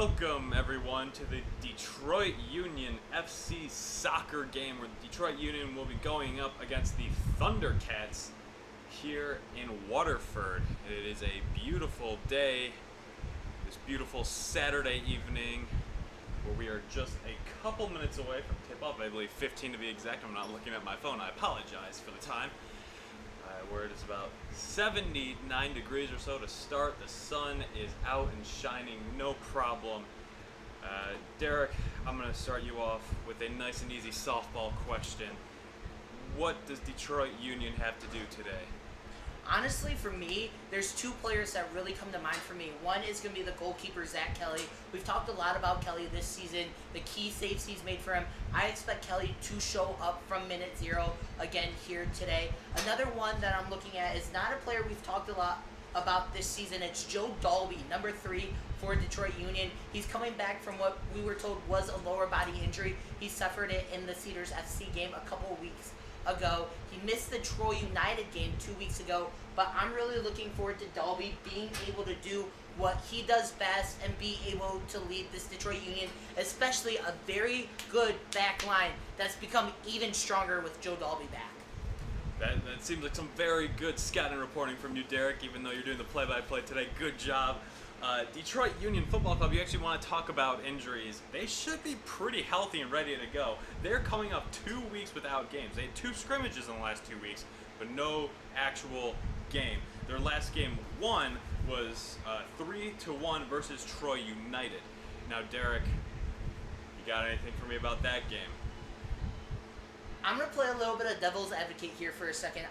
Welcome everyone to the Detroit Union FC soccer game where the Detroit Union will be going up against the Thundercats here in Waterford. It is a beautiful day, this beautiful Saturday evening where we are just a couple minutes away from tip-off. I believe 15 to be exact. I'm not looking at my phone. I apologize for the time. Where it is about 79 degrees or so to start. The sun is out and shining, no problem. Derek, I'm going to start you off with a nice and easy softball question. What does Detroit Union have to do today? Honestly, for me, there's two players that really come to mind for me. One is going to be the goalkeeper, Zach Kelly. We've talked a lot about Kelly this season, the key saves he's made for him. I expect Kelly to show up from minute zero again here today. Another one that I'm looking at is not a player we've talked a lot about this season. It's Joe Dalby, number 3 for Detroit Union. He's coming back from what we were told was a lower body injury. He suffered it in the Cedars FC game a couple of weeks ago. He missed the Troy United game 2 weeks ago, but I'm really looking forward to Dalby being able to do what he does best and be able to lead this Detroit Union, especially a very good back line that's become even stronger with Joe Dalby back. That seems like some very good scouting reporting from you, Derek, even though you're doing the play-by-play today. Good job. Detroit Union Football Club, you actually want to talk about injuries. They should be pretty healthy and ready to go. They're coming up 2 weeks without games. They had 2 scrimmages in the last 2 weeks, but no actual game. Their last game won was 3-1 versus Troy United. Now, Derek, you got anything for me about that game? I'm going to play a little bit of devil's advocate here for a second.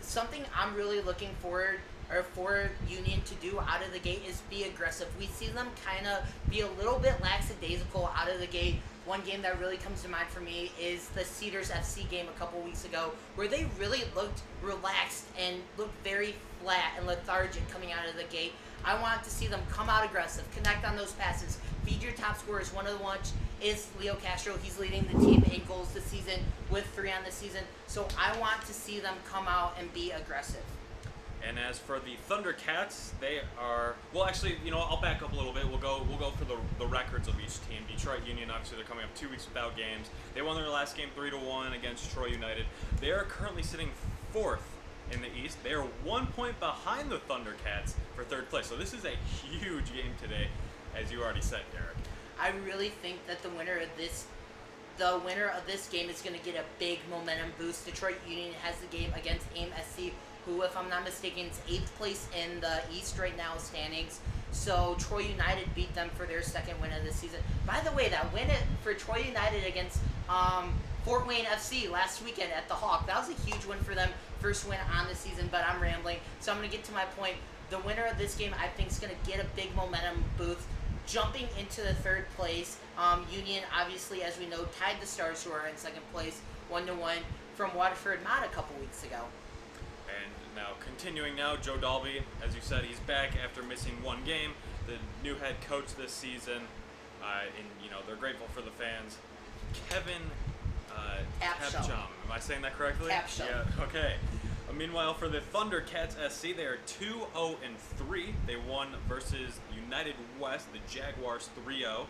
Something I'm really looking forward or for Union to do out of the gate is be aggressive. We see them kind of be a little bit lackadaisical out of the gate. One game that really comes to mind for me is the Cedars FC game a couple weeks ago, where they really looked relaxed and looked very flat and lethargic coming out of the gate. I want to see them come out aggressive, connect on those passes, feed your top scorers. One of the ones is Leo Castro. He's leading the team in goals this season with 3 on the season. So I want to see them come out and be aggressive. And as for the Thundercats, they are, well, actually, I'll back up a little bit. We'll go for the records of each team. Detroit Union, obviously, they're coming up 2 weeks without games. They won their last game 3-1 against Troy United. They are currently sitting 4th in the East. They are 1 point behind the Thundercats for 3rd place. So this is a huge game today, as you already said, Derek. I really think that the winner of this game is going to get a big momentum boost. Detroit Union has the game against AIM SC, who, if I'm not mistaken, is 8th place in the East right now standings. So Troy United beat them for their 2nd win of the season. By the way, that win for Troy United against Fort Wayne FC last weekend at the Hawk, that was a huge win for them. First win on the season, but I'm rambling. So I'm going to get to my point. The winner of this game, I think, is going to get a big momentum boost, jumping into the 3rd place. Union, obviously, as we know, tied the Stars, who are in 2nd place, 1-1 from Waterford not a couple weeks ago. And now, continuing now, Joe Dalby, as you said, he's back after missing 1 game. The new head coach this season, and they're grateful for the fans. Kevin Tapchum. Am I saying that correctly? Tapchum. Yeah. Okay. Meanwhile, for the Thundercats SC, they are 2-0-3. They won versus United West, the Jaguars, 3-0.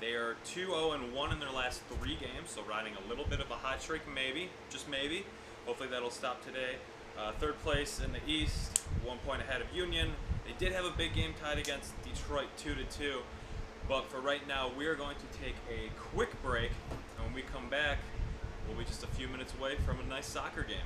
They are 2-0-1 in their last 3 games, so riding a little bit of a hot streak, maybe, just maybe. Hopefully that'll stop today. 3rd place in the East, 1 point ahead of Union. They did have a big game tied against Detroit 2-2, but for right now, we are going to take a quick break, and when we come back, we'll be just a few minutes away from a nice soccer game.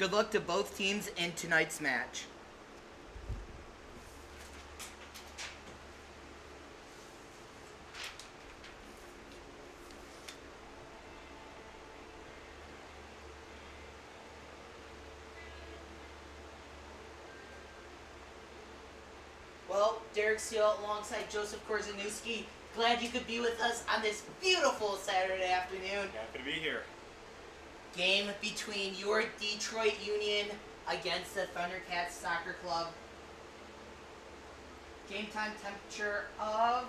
Good luck to both teams in tonight's match. Well, Derek Seal alongside Joseph Korzeniewski. Glad you could be with us on this beautiful Saturday afternoon. Happy to be here. Game between your Detroit Union against the Thundercats Soccer Club. Game time temperature of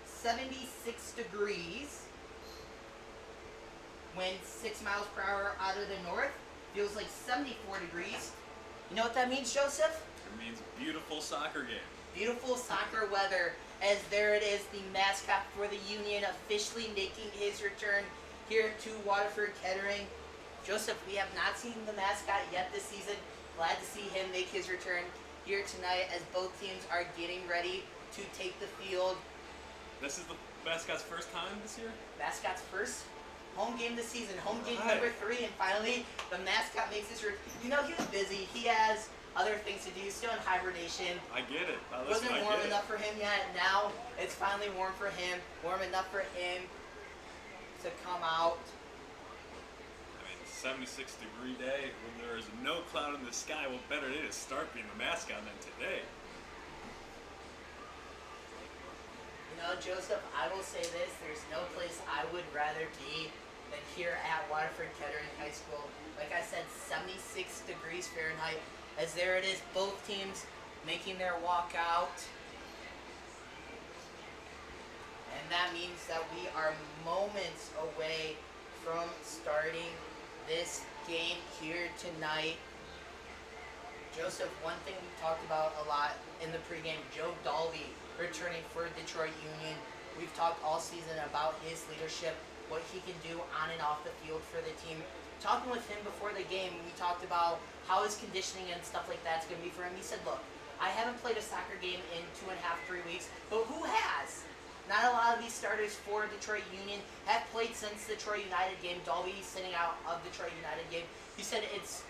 76 degrees. Wind 6 miles per hour out of the north. Feels like 74 degrees. You know what that means, Joseph? It means beautiful soccer game. Beautiful soccer weather, as there it is, the mascot for the Union officially making his return here to Waterford Kettering. Joseph, we have not seen the mascot yet this season. Glad to see him make his return here tonight as both teams are getting ready to take the field. This is the mascot's first time this year? Mascot's first home game this season, home game Right. number 3, and finally the mascot makes his return. You know, he was busy. He has other things to do, still in hibernation. I get it. Wasn't warm enough for him yet. Now it's finally warm for him. Warm enough for him to come out. I mean, 76-degree day when there is no cloud in the sky. What better day to start being the mascot than today? You know, Joseph, I will say this. There's no place I would rather be than here at Waterford Kettering High School. Like I said, 76 degrees Fahrenheit. As there it is, both teams making their walk out. And that means that we are moments away from starting this game here tonight. Joseph, one thing we talked about a lot in the pregame, Joe Dalby returning for Detroit Union. We've talked all season about his leadership, what he can do on and off the field for the team. Talking with him before the game, we talked about how his conditioning and stuff like that's going to be for him. He said, look, I haven't played a soccer game in 2.5, 3 weeks, but who has? Not a lot of these starters for Detroit Union have played since the Detroit United game. Dalby sitting out of the Detroit United game. He said it's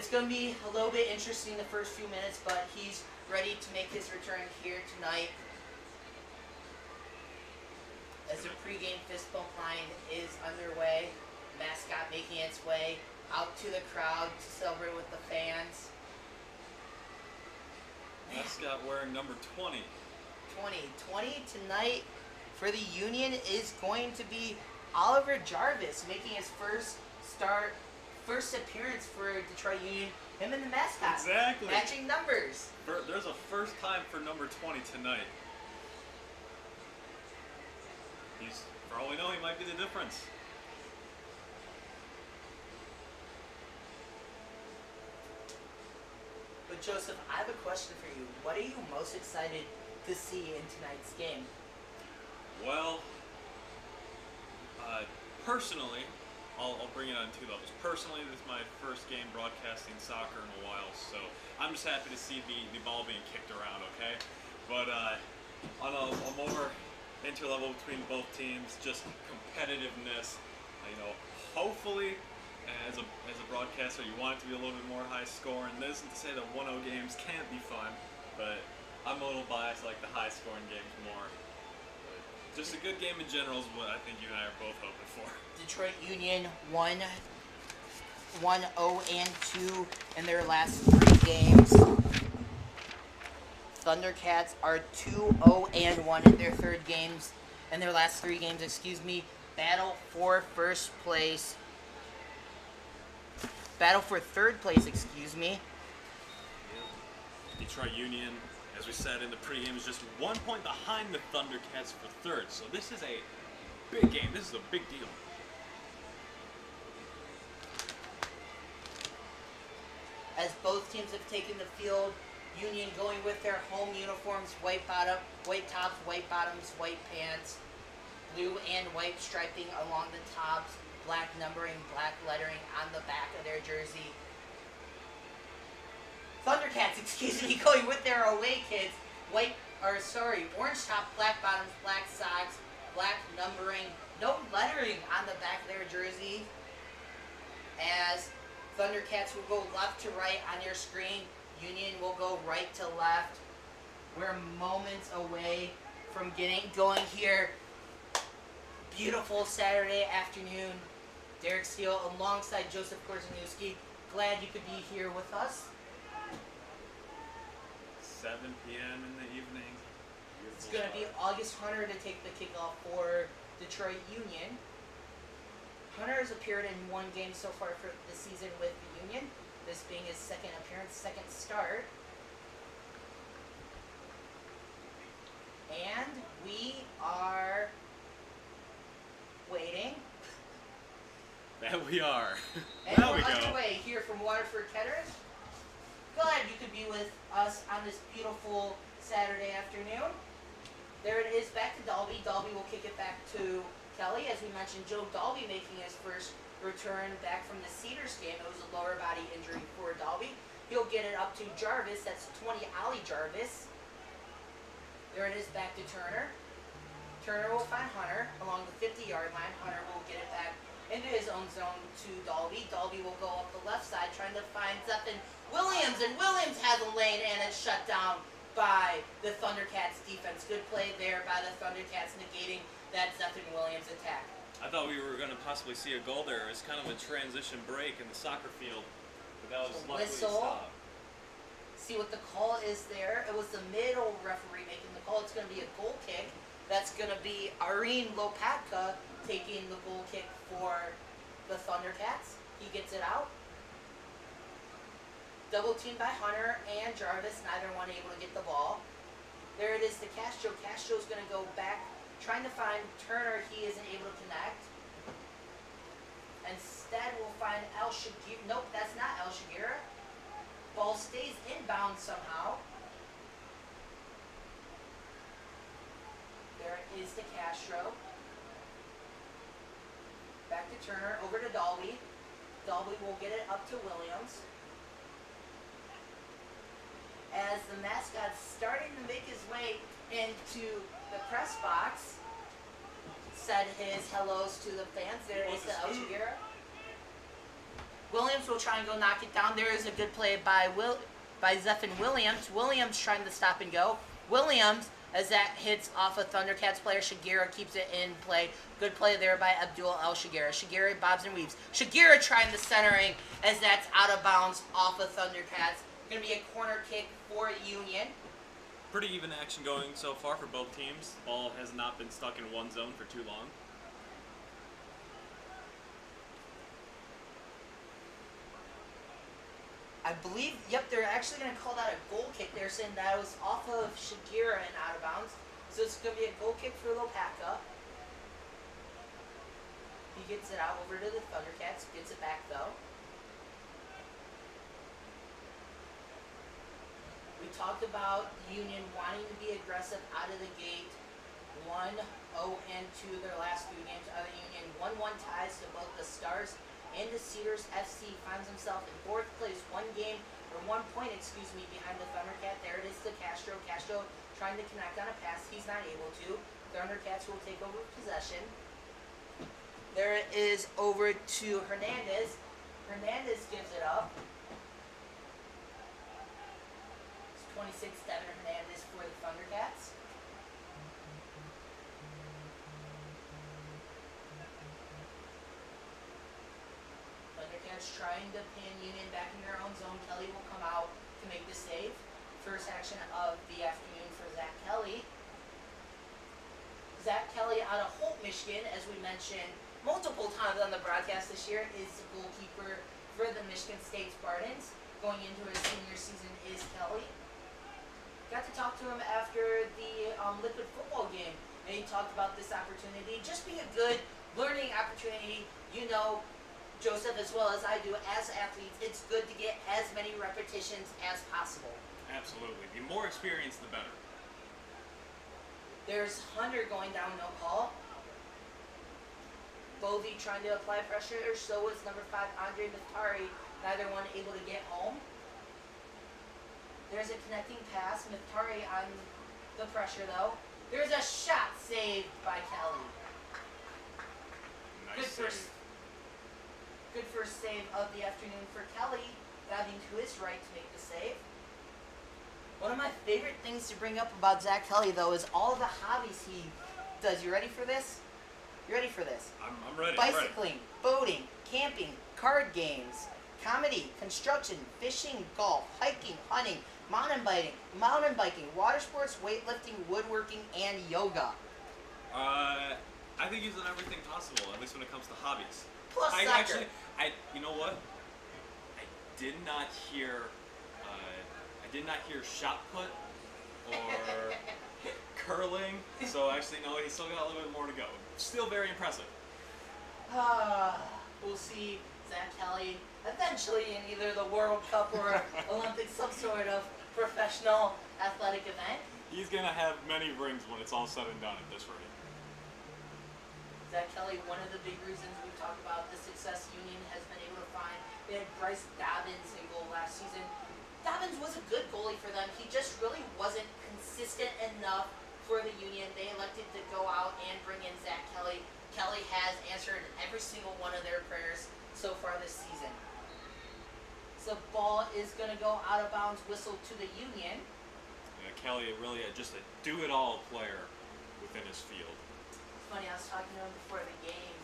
going to be a little bit interesting the first few minutes, but he's ready to make his return here tonight. As the pregame fist bump line is underway, mascot making its way out to the crowd to celebrate with the fans. Mascot wearing number 20. 20 tonight for the Union is going to be Oliver Jarvis making his first appearance for Detroit Union. Him and the mascot. Exactly. Matching numbers. There's a first time for number 20 tonight. For all we know, he might be the difference. But Joseph, I have a question for you. What are you most excited to see in tonight's game? Well, personally, I'll bring it on 2 levels. Personally, this is my first game broadcasting soccer in a while, so I'm just happy to see the ball being kicked around, okay? But on a more interlevel between both teams, just competitiveness, hopefully, as a broadcaster, you want it to be a little bit more high scoring. This isn't to say that 1-0 games can't be fun, but I'm a little biased. I like the high scoring games more. But just a good game in general is what I think you and I are both hoping for. Detroit Union 1-0-2 in their last 3 games. Thundercats are 2-0-1 in their last 3 games, Battle for third place, Detroit Union, as we said in the pregame, is just 1 point behind the Thundercats for third. So this is a big game. This is a big deal. As both teams have taken the field, Union going with their home uniforms, white tops, white bottoms, white pants, blue and white striping along the tops, black numbering, black lettering on the back of their jersey. Thundercats, going with their away kids, orange top, black bottoms, black socks, black numbering, no lettering on the back of their jersey. As Thundercats will go left to right on your screen. Union will go right to left. We're moments away from going here. Beautiful Saturday afternoon. Derek Steele alongside Joseph Korzeniewski. Glad you could be here with us. 7 p.m. in the evening. It's going to be August Hunter to take the kickoff for Detroit Union. Hunter has appeared in one game so far for the season with the Union, this being his second appearance, second start. And we are waiting. That we are. And There we're we go. underway here from Waterford Ketters. Glad you could be with us on this beautiful Saturday afternoon. There it is, back to Dalby. Dalby will kick it back to Kelly. As we mentioned, Joe Dalby making his first return back from the Cedars game. It was a lower body injury for Dalby. He'll get it up to Jarvis. That's 20 Ollie Jarvis. There it is, back to Turner. Turner will find Hunter along the 50-yard line. Hunter will get it back into his own zone to Dalby. Dalby will go up the left side trying to find Zephan Williams, and Williams has a lane and it's shut down by the Thundercats defense. Good play there by the Thundercats, negating that Zephan Williams attack. I thought we were going to possibly see a goal there. It was kind of a transition break in the soccer field, but that was luckily Whistle. stopped. See what the call is there. It was the middle referee making the call. It's going to be a goal kick. That's going to be Irene Lopatka taking the goal kick for the Thundercats. He gets it out. Double teamed by Hunter and Jarvis, neither one able to get the ball. There it is to Castro. Castro's going to go back, trying to find Turner. He isn't able to connect. Instead, we'll find El Shagir. Nope, that's not El Shagir. Ball stays inbound somehow. There it is to Castro. Back to Turner, over to Dalby. Dalby will get it up to Williams. As the mascot's starting to make his way into the press box, said his hellos to the fans. There is the El Shagir. Williams will try and go knock it down. There is a good play by Zephan Williams. Williams trying to stop and go. Williams, as that hits off a Thundercats player, Shagira keeps it in play. Good play there by Abdul El Shagira. Shagira bobs and weaves. Shagira trying the centering as that's out of bounds off of Thundercats. Going to be a corner kick for Union. Pretty even action going so far for both teams. The ball has not been stuck in one zone for too long. I believe, yep, they're actually going to call that a goal kick. They're saying that was off of Shakira and out of bounds. So it's going to be a goal kick for Lopaka. He gets it out over to the Thundercats, gets it back though. We talked about Union wanting to be aggressive out of the gate. 1-0 into their last 2 games out of the Union. 1-1 ties to both the Stars and the Cedars. FC finds himself in 4th place, 1 point, behind the Thundercat. There it is to Castro. Castro trying to connect on a pass. He's not able to. Thundercats will take over possession. There it is over to Hernandez. Hernandez gives it up. It's 26, Devin Hernandez for the Thundercats. Thundercats trying to pin Union back in their own zone. Kelly will come out to make the save. First action of the afternoon for Zach Kelly. Zach Kelly out of Holt, Michigan, as we mentioned multiple times on the broadcast this year, is the goalkeeper for the Michigan State Spartans. Going into his senior season is Kelly. Got to talk to him after the Liquid football game, and he talked about this opportunity just being a good learning opportunity. You know, Joseph, as well as I do, as athletes, it's good to get as many repetitions as possible. Absolutely. The more experience, the better. There's Hunter going down, no call. Bovey trying to apply pressure, so is number 5, Andre Miftari, neither one able to get home. There's a connecting pass, Miftari on the pressure though. There's a shot saved by Kelly. Nice Good save. first. Good first save of the afternoon for Kelly, diving to his right to make the save. One of my favorite things to bring up about Zach Kelly, though, is all the hobbies he does. You ready for this? You ready for this? I'm ready. Bicycling, boating, camping, card games, comedy, construction, fishing, golf, hiking, hunting, mountain biking, water sports, weightlifting, woodworking, and yoga. I think he's done everything possible, at least when it comes to hobbies. Plus I soccer. actually, you know what? I did not hear shot put or curling. So actually, no, he's still got a little bit more to go. Still very impressive. We'll see Zach Kelly eventually in either the World Cup or Olympics, some sort of professional athletic event. He's gonna have many rings when it's all said and done at this rate. Zach Kelly, one of the big reasons we've talked about the success Union has been able to find. They had Bryce Dobbins in goal last season. Dobbins was a good goalie for them. He just really wasn't consistent enough for the Union. They elected to go out and bring in Zach Kelly. Kelly has answered every single one of their prayers so far this season. So ball is going to go out of bounds, whistle to the Union. Yeah, Kelly really just a do-it-all player within his field. It's funny, I was talking to him before the game.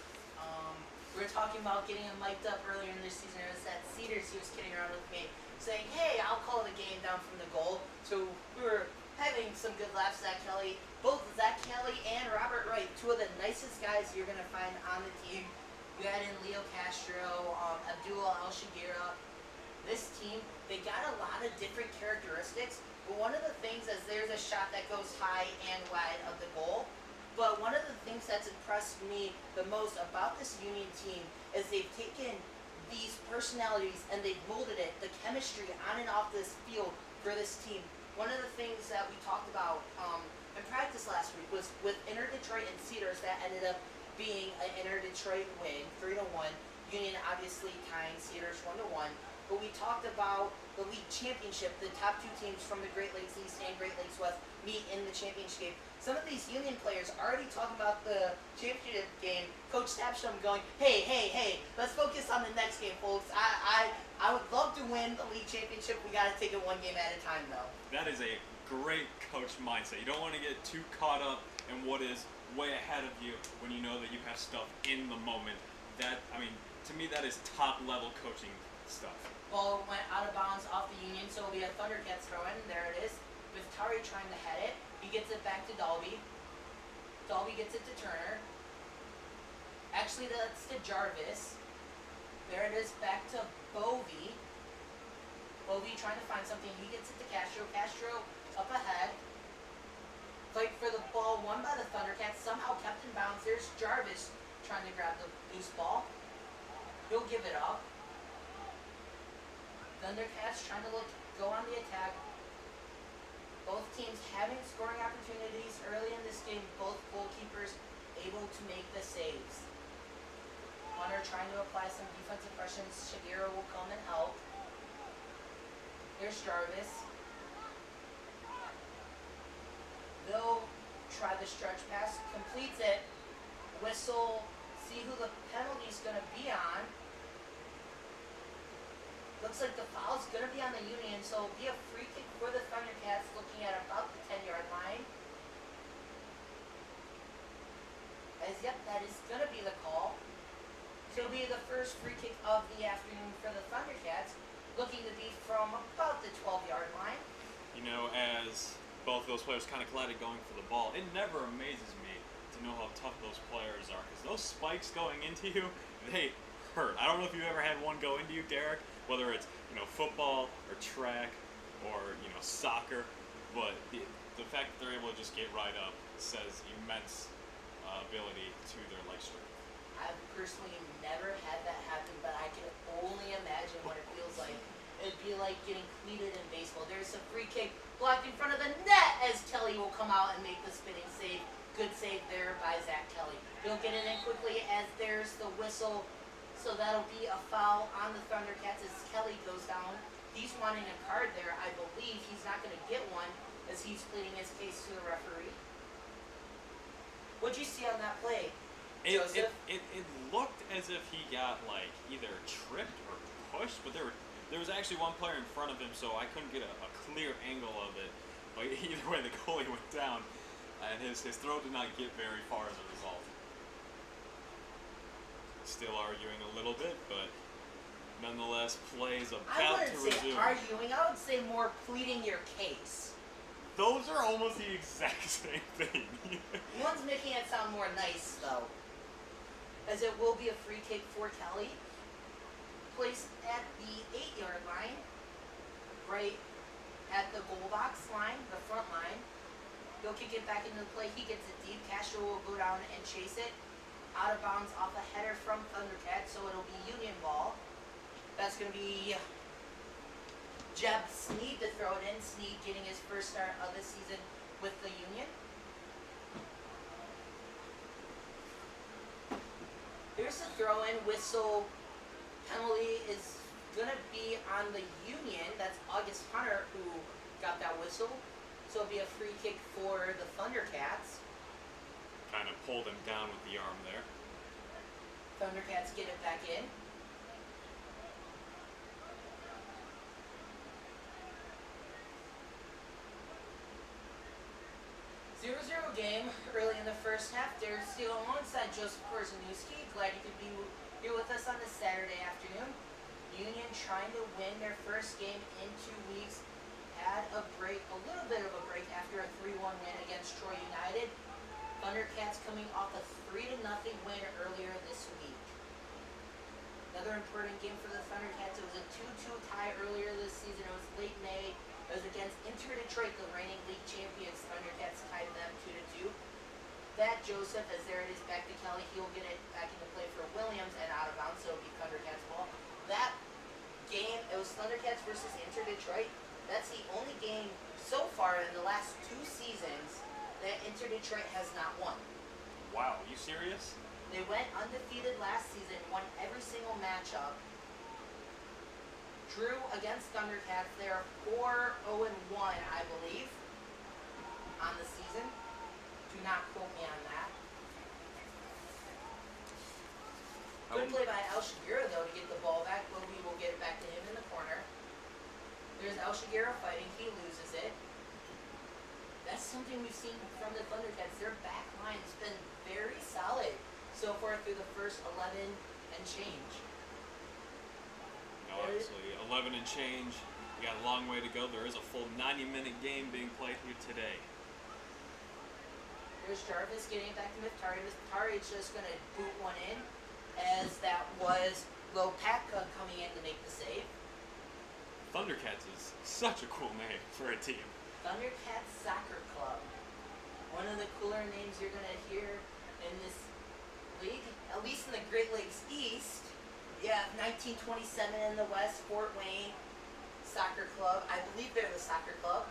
We were talking about getting him mic'd up earlier in this season. It was at Cedars. He was kidding around with me, saying, "Hey, I'll call the game down from the goal." So we were having some good laughs. Zach Kelly, both Zach Kelly and Robert Wright, two of the nicest guys you're going to find on the team. You add in Leo Castro, Abdul El-Shagira. This team, they got a lot of different characteristics, but one of the things is there's a shot that goes high and wide of the goal. But one of the things that's impressed me the most about this Union team is they've taken these personalities and they've molded it, the chemistry on and off this field for this team. One of the things that we talked about in practice last week was with Inter Detroit and Cedars, that ended up being an Inter Detroit win, 3-1. Union obviously tying Cedars 1-1. But we talked about the league championship, the top two teams from the Great Lakes East and Great Lakes West meet in the championship game. Some of these Union players already talking about the championship game. Coach Snapstrom going, hey, let's focus on the next game, folks. I would love to win the league championship. We got to take it one game at a time, though. That is a great coach mindset. You don't want to get too caught up in what is way ahead of you when you know that you have stuff in the moment. That, I mean, to me, that is top-level coaching stuff. Ball went out of bounds off the Union, so it'll be a Thundercats throw in. There it is. With Tari trying to head it. He gets it back to Dalby. Dalby gets it to Turner. Actually, that's to Jarvis. There it is, back to Bovey. Bovey trying to find something. He gets it to Castro. Castro up ahead. Fight for the ball, won by the Thundercats. Somehow kept in bounds. There's Jarvis trying to grab the loose ball. He'll give it up. Thundercats trying to go on the attack. Both teams having scoring opportunities early in this game. Both goalkeepers able to make the saves. Hunter trying to apply some defensive pressures. Shagiro will come and help. Here's Jarvis. They'll try the stretch pass. Completes it. Whistle. See who the penalty's going to be on. Looks like the foul's going to be on the Union, so it'll be a free kick for the Thundercats looking at about the 10-yard line. Yep, that is going to be the call. So it'll be the first free kick of the afternoon for the Thundercats, looking to be from about the 12-yard line. You know, as both those players kind of collided going for the ball, it never amazes me to know how tough those players are, because those spikes going into you, they hurt. I don't know if you've ever had one go into you, Derek, whether it's, you know, football or track or, you know, soccer, but the fact that they're able to just get right up says immense ability to their leg strength. I've personally never had that happen, but I can only imagine what it feels like. It'd be like getting cleated in baseball. There's a free kick blocked in front of the net as Kelly will come out and make the spinning save. Good save there by Zach Kelly. He'll get it in quickly as there's the whistle. So that'll be a foul on the Thundercats as Kelly goes down. He's wanting a card there. I believe he's not going to get one as he's pleading his case to the referee. What'd you see on that play? Joseph? It looked as if he got like either tripped or pushed, but there was actually one player in front of him, so I couldn't get a clear angle of it. But either way, the goalie went down, and his throw did not get very far as a result. Still arguing a little bit, but nonetheless, play is I about to wouldn't say resume. arguing. I would say more pleading your case. Those are almost the exact same thing. One's making it sound more nice, though, as it will be a free kick for Kelly, placed at the 8-yard line, right at the goal box line, the front line. He'll kick it back into the play. He gets it deep. Castro will go down and chase it. Out of bounds off a header from Thundercats, so it'll be Union ball. That's going to be Jeb Sneed to throw it in. Sneed getting his first start of the season with the Union. Here's the throw-in. Whistle penalty is going to be on the Union. That's August Hunter who got that whistle. So it'll be a free kick for the Thundercats. Kind of pulled him down with the arm there. Thundercats get it back in. 0-0 game early in the first half. Derek Steele alongside Joseph Korzeniewski. Glad you could be here with us on this Saturday afternoon. Union trying to win their first game in 2 weeks. Had a little bit of a break after a 3-1 win against Troy United. Thundercats coming off a 3-0 win earlier this week. Another important game for the Thundercats. It was a 2-2 tie earlier this season. It was late May. It was against Inter Detroit, the reigning league champions. Thundercats tied them 2-2. That Joseph, as there it is back to Kelly, he'll get it back into play for Williams and out of bounds, so it'll be Thundercats ball. That game, it was Thundercats versus Inter Detroit. That's the only game so far in the last 2 seasons that Inter Detroit has not won. Wow, you serious? They went undefeated last season, won every single matchup. Drew against Thundercats. They are 4-0-1, I believe, on the season. Do not quote me on that. Good play by El Shagiro, though, to get the ball back. We will get it back to him in the corner. There's El Shagiro fighting. He loses it. That's something we've seen from the Thundercats. Their back line has been very solid so far through the first 11 and change. No, obviously, 11 and change. You got a long way to go. There is a full 90-minute game being played here today. There's Jarvis getting back to Miftari. Miftari is just going to boot one in, as that was Lopatka coming in to make the save. Thundercats is such a cool name for a team. Thundercats Soccer Club. One of the cooler names you're going to hear in this league, at least in the Great Lakes East. Yeah, 1927 in the West, Fort Wayne Soccer Club. I believe they're the soccer club.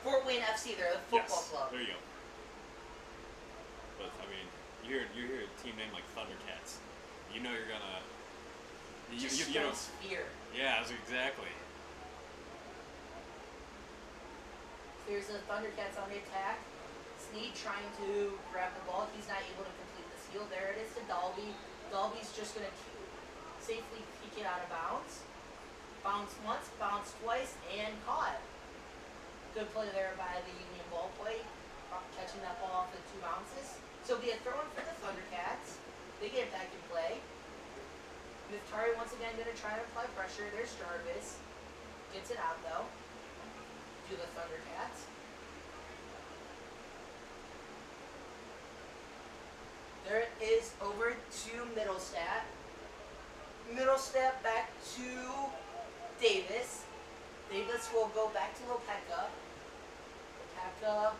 Fort Wayne FC, they're the football club. There you go. But I mean, you hear a team name like Thundercats, you know you're gonna. Just you know, fear. yeah, exactly. Here's the Thundercats on the attack. Sneed trying to grab the ball. He's not able to complete the steal. There it is to Dalby. Dalby's just going to safely peek it out of bounds. Bounce once, bounce twice, and caught. Good play there by the Union ball play, catching that ball off with 2 bounces. So it'll be a throw-in for the Thundercats. They get it back in play. Miftari once again going to try to apply pressure. There's Jarvis. Gets it out though to the Thundercats. There it is over to Middlestat. Middlestat back to Davis. Davis will go back to Lopatka. Lopatka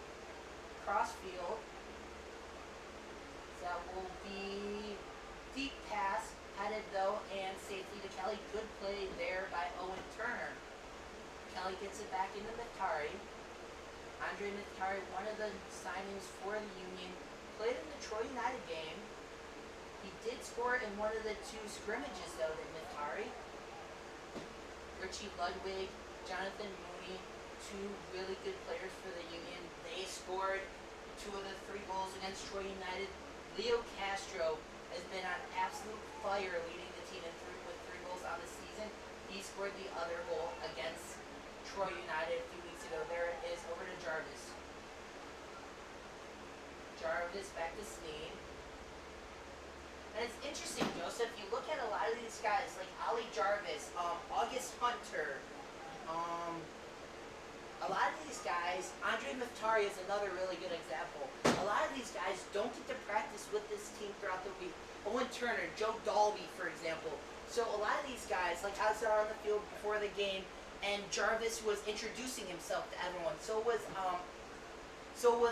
cross field. That will be deep pass, headed though, and safely to Kelly. Good play there by Owen Turner. Kelly gets it back into Miftari. Andre Miftari, one of the signings for the Union, played in the Troy United game. He did score in one of the 2 scrimmages though, to Miftari. Richie Ludwig, Jonathan Mooney, 2 really good players for the Union. They scored 2 of the 3 goals against Troy United Leo Castro has been on absolute fire leading the team with 3 goals on the season. He scored the other goal against Troy United a few weeks ago. There it is, over to Jarvis. Jarvis back to Sneed. And it's interesting, Joseph, you look at a lot of these guys, like Ali Jarvis, August Hunter, a lot of these guys, Andre Muftari is another really good example. A lot of these guys don't get to practice with this team throughout the week. Owen Turner, Joe Dalby, for example. So a lot of these guys, like I was on the field before the game, and Jarvis was introducing himself to everyone. So was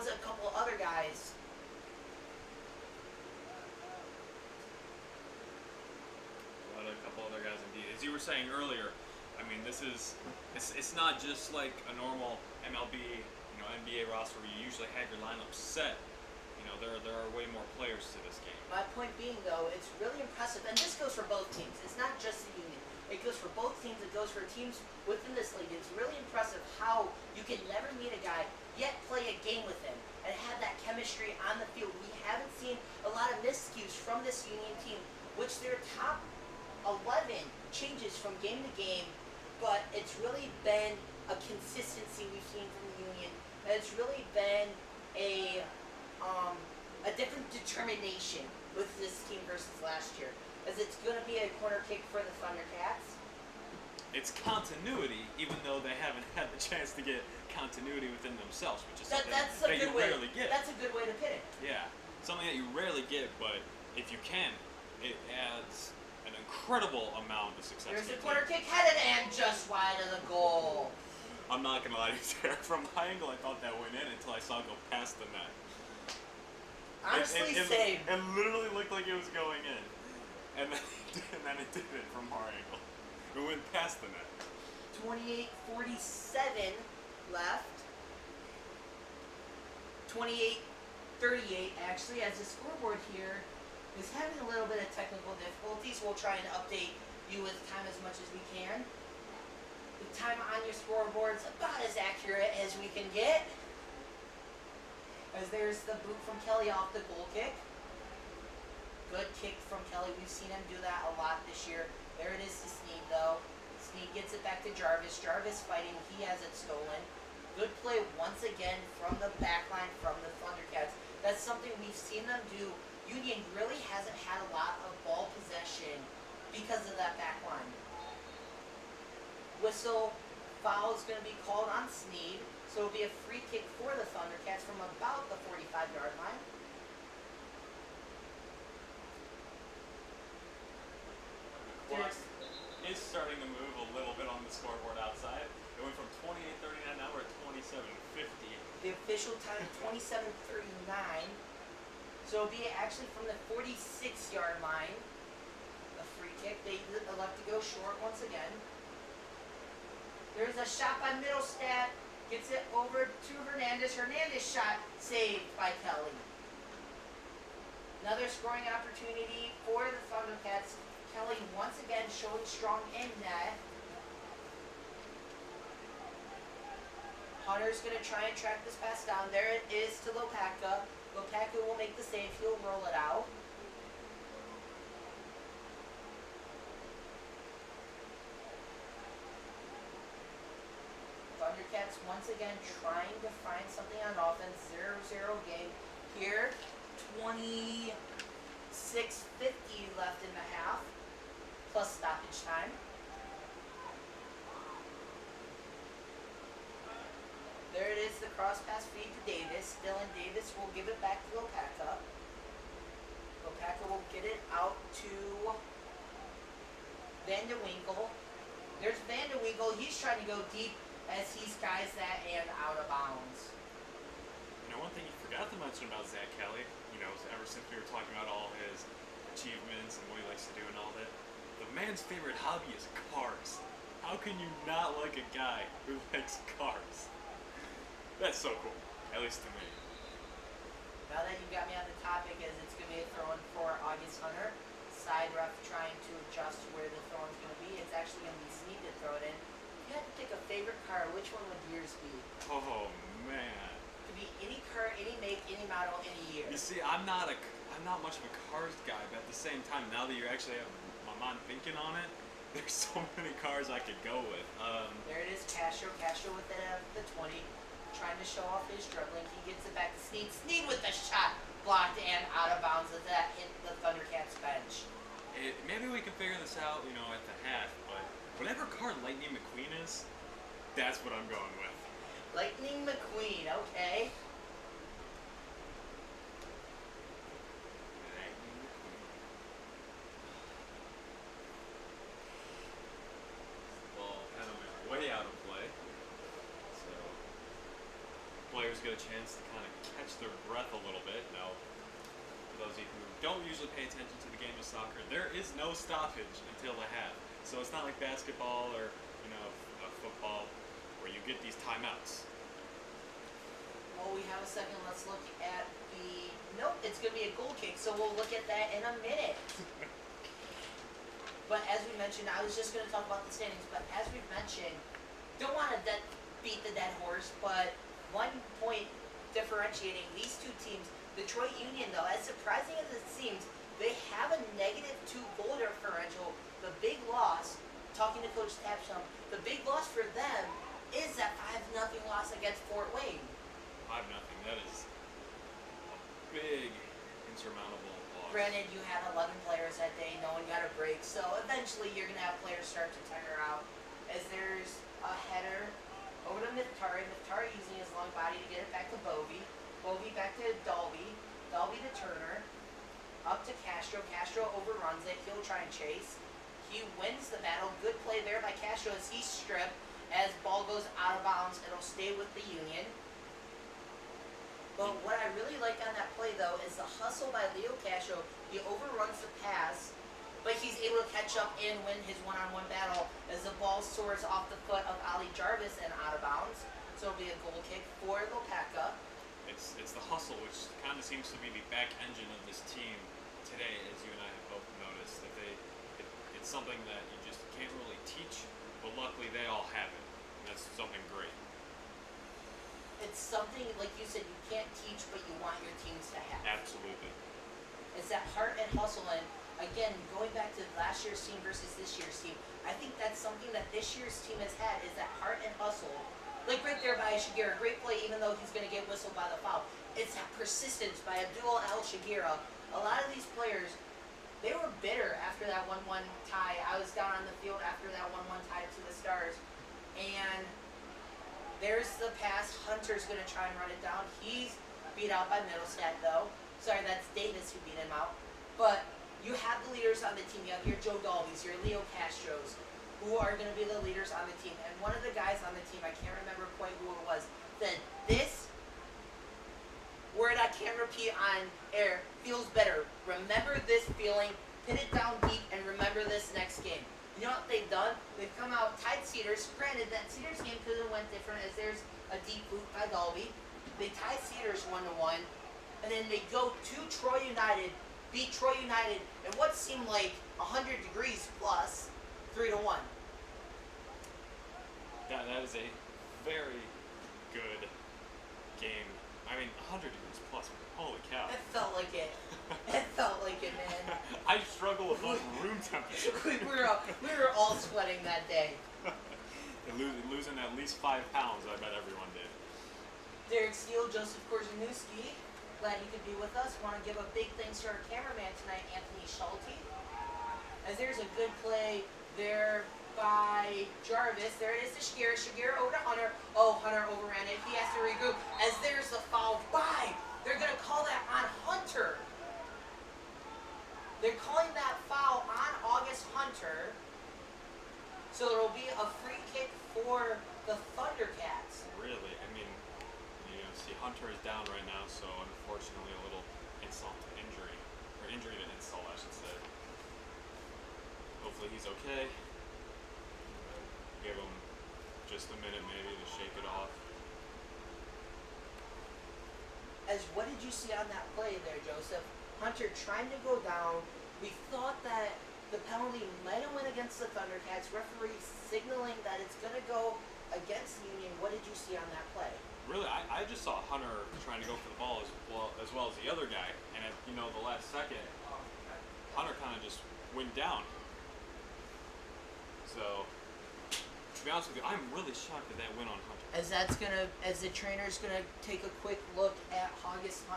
a couple other guys. A couple other guys indeed. As you were saying earlier, I mean, it's not just like a normal MLB, NBA roster where you usually have your lineup set. There are way more players to this game. My point being, though, it's really impressive, and this goes for both teams. It's not just the Union. It goes for both teams. It goes for teams within this league. It's really impressive how you can never meet a guy, yet play a game with him, and have that chemistry on the field. We haven't seen a lot of miscues from this Union team, which their top 11 changes from game to game, but it's really been a consistency we've seen from the Union. And it's really been a different determination with this team versus last year, as it's going to be a corner kick for the Thundercats. It's continuity, even though they haven't had the chance to get continuity within themselves, which is something That's that you rarely get. That's a good way to put it. Yeah, something that you rarely get, but if you can, it adds an incredible amount of success. There's a corner kick headed and just wide of the goal. I'm not gonna lie to you, from my angle, I thought that went in until I saw it go past the net. Honestly, same. It literally looked like it was going in, and then it didn't from our angle. It went past the net. 28:47 left. 28:38 actually, as the scoreboard here is having a little bit of technical difficulties. We'll try and update you with time as much as we can. The time on your scoreboard's about as accurate as we can get. As there's the boot from Kelly off the goal kick. Good kick from Kelly. We've seen him do that a lot this year. There it is to Sneed, though. Sneed gets it back to Jarvis. Jarvis fighting. He has it stolen. Good play once again from the back line from the Thundercats. That's something we've seen them do. Union really hasn't had a lot of ball possession because of that back line. Whistle, foul is going to be called on Sneed. So it'll be a free kick for the Thundercats from about the 45-yard line. Clock is starting to move a little bit on the scoreboard outside. It went from 28:39, now we're at 27:50. The official time, 27:39. So it'll be actually from the 46-yard line. A free kick. They elect to go short once again. There's a shot by Middlestat. Gets it over to Hernandez. Hernandez shot saved by Kelly. Another scoring opportunity for the Thundercats. Kelly once again showing strong in net. Hunter's going to try and track this pass down. There it is to Lopaka. Lopaka will make the save. He'll roll it out. Thundercats once again trying to find something on offense. 0-0 game here. 26:50 left in the half, plus stoppage time. There it is, the cross pass feed to Davis. Dylan Davis will give it back to Lopaka. Lopaka will get it out to Van de Winkle. There's Van de Winkle. He's trying to go deep as he skies that and out of bounds. One thing you forgot to mention about Zach Kelly, ever since we were talking about all his achievements and what he likes to do and all that, the man's favorite hobby is cars. How can you not like a guy who likes cars? That's so cool, at least to me. Now that you got me on the topic, as it's going to be a throw-in for August Hunter. Side ref trying to adjust where the throw-in's going to be. It's actually going to be Sneed to throw it in. If you had to pick a favorite car, which one would yours be? Oh man. It could be any car, any make, any model, any year. You see, I'm not a I'm not much of a cars guy, but at the same time, now that you actually have my mind thinking on it, there's so many cars I could go with. There it is, Castro. Castro with it at the 20, trying to show off his dribbling. He gets it back to Sneed. Sneed with the shot, blocked and out of bounds. As that hit the Thundercats bench. Maybe we can figure this out, at the half, but whatever car Lightning McQueen is, that's what I'm going with. Lightning McQueen, okay. Lightning McQueen. Ball kind of went way out of play. So, players get a chance to kind of catch their breath a little bit. Now, for those of you who don't usually pay attention to the game of soccer, there is no stoppage until the half. So it's not like basketball or, football where you get these timeouts. Well, we have a second. Let's look at the... Nope, it's going to be a goal kick, so we'll look at that in a minute. But as we mentioned, I was just going to talk about the standings, but as we've mentioned, don't want to beat the dead horse, but 1 point differentiating these two teams. Detroit Union, though, as surprising as it seems, they have a -2 goal differential. The big loss, talking to Coach Tapsham, the big loss for them is that 5-0 loss against Fort Wayne. 5-0. That is a big, insurmountable loss. Granted, you had 11 players that day. No one got a break. So eventually you're going to have players start to tire out. As there's a header over to Miftari. Miftari using his long body to get it back to Bovey. Bovey back to Dalby. Dalby to Turner. Up to Castro. Castro overruns it. He'll try and chase. He wins the battle. Good play there by Castro as he's stripped. As ball goes out of bounds, it'll stay with the Union. But what I really like on that play, though, is the hustle by Leo Castro. He overruns the pass, but he's able to catch up and win his one-on-one battle as the ball soars off the foot of Ali Jarvis and out of bounds. So it'll be a goal kick for Lopaka. It's the hustle, which kind of seems to be the back engine of this team today, as you and I have both noticed. That it's something that you just can't really teach, but luckily they all have it. And that's something great. It's something, like you said, you can't teach, but you want your teams to have. Absolutely. It's that heart and hustle. And again, going back to last year's team versus this year's team, I think that's something that this year's team has had, is that heart and hustle. Like right there by Shagira, great play, even though he's going to get whistled by the foul. It's that persistence by Abdul Al Shagira. A lot of these players, they were bitter after that 1-1 tie. I was down on the field after that 1-1 tie to the Stars. And there's the pass. Hunter's going to try and run it down. He's beat out by Middlestat, though. Sorry, that's Davis who beat him out. But you have the leaders on the team. You have your Joe Dalbys, your Leo Castros, who are going to be the leaders on the team. And one of the guys on the team, I can't remember quite who it was, said, this word I can't repeat on air feels better. Remember this feeling, pin it down deep, and remember this next game. You know what they've done? They've come out, tied Cedars. Granted, that Cedars game could have went different as there's a deep boot by Dalby. They tie Cedars 1-1, and then they go to Troy United, beat Troy United in what seemed like 100 degrees plus, 3-1. That is a very good game. I mean, 100 degrees plus. Holy cow. It felt like it. It felt like it, man. I struggle with room temperature. we were all sweating that day. Losing at least 5 pounds, I bet everyone did. Derek Steele, Joseph Korzeniewski, glad you could be with us. Want to give a big thanks to our cameraman tonight, Anthony Schulte. As there's a good play there by Jarvis. There it is to Shakira. Shakira over to Hunter. Oh, Hunter overran it. He has to regroup. As there's the foul by. They're going to call that on Hunter. They're calling that foul on August Hunter. So there will be a free kick for the Thundercats. Really? I mean, see, Hunter is down right now, so unfortunately a little insult to injury. Or injury to insult, I should say. Hopefully he's okay. Give him just a minute maybe to shake it off. As what did you see on that play there, Joseph? Hunter trying to go down. We thought that the penalty might have went against the Thundercats. Referee signaling that it's going to go against the Union. What did you see on that play? Really, I just saw Hunter trying to go for the ball as well as the other guy, and at the last second, Hunter kind of just went down. So, to be honest with you, I'm really shocked that that went on Hunter. As the trainer's gonna take a quick look at August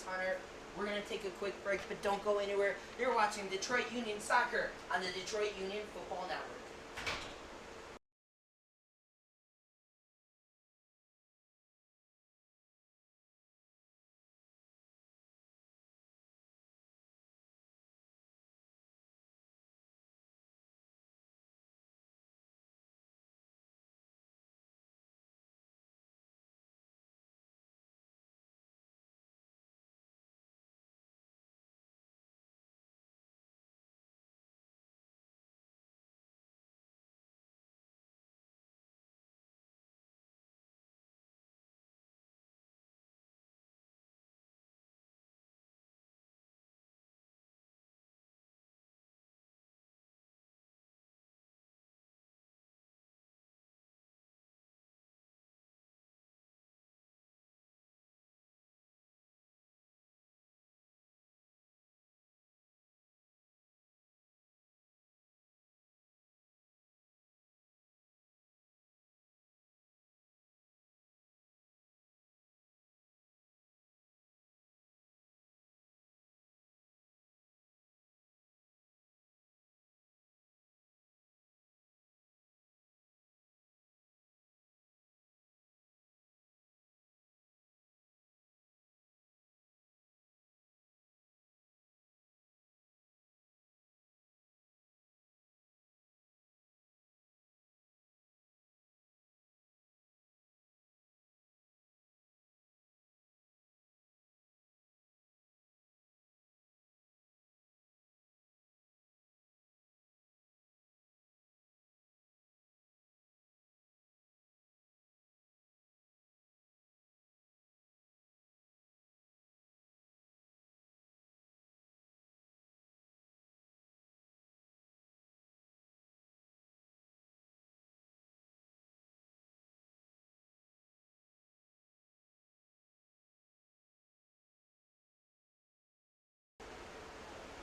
Hunter. We're gonna take a quick break, but don't go anywhere. You're watching Detroit Union Soccer on the Detroit Union Football Network.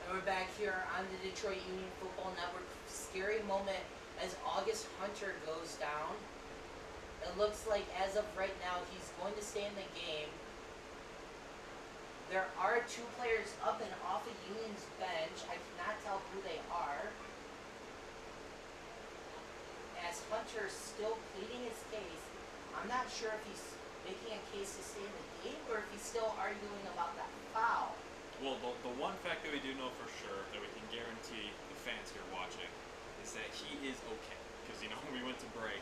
And we're back here on the Detroit Union Football Network. Scary moment as August Hunter goes down. It looks like as of right now he's going to stay in the game. There are two players up and off of Union's bench. I cannot tell who they are. As Hunter's still pleading his case, I'm not sure if he's making a case to stay in the game or if he's still arguing about that foul. Well, the one fact that we do know for sure, that we can guarantee the fans here watching, is that he is okay. Because, when we went to break,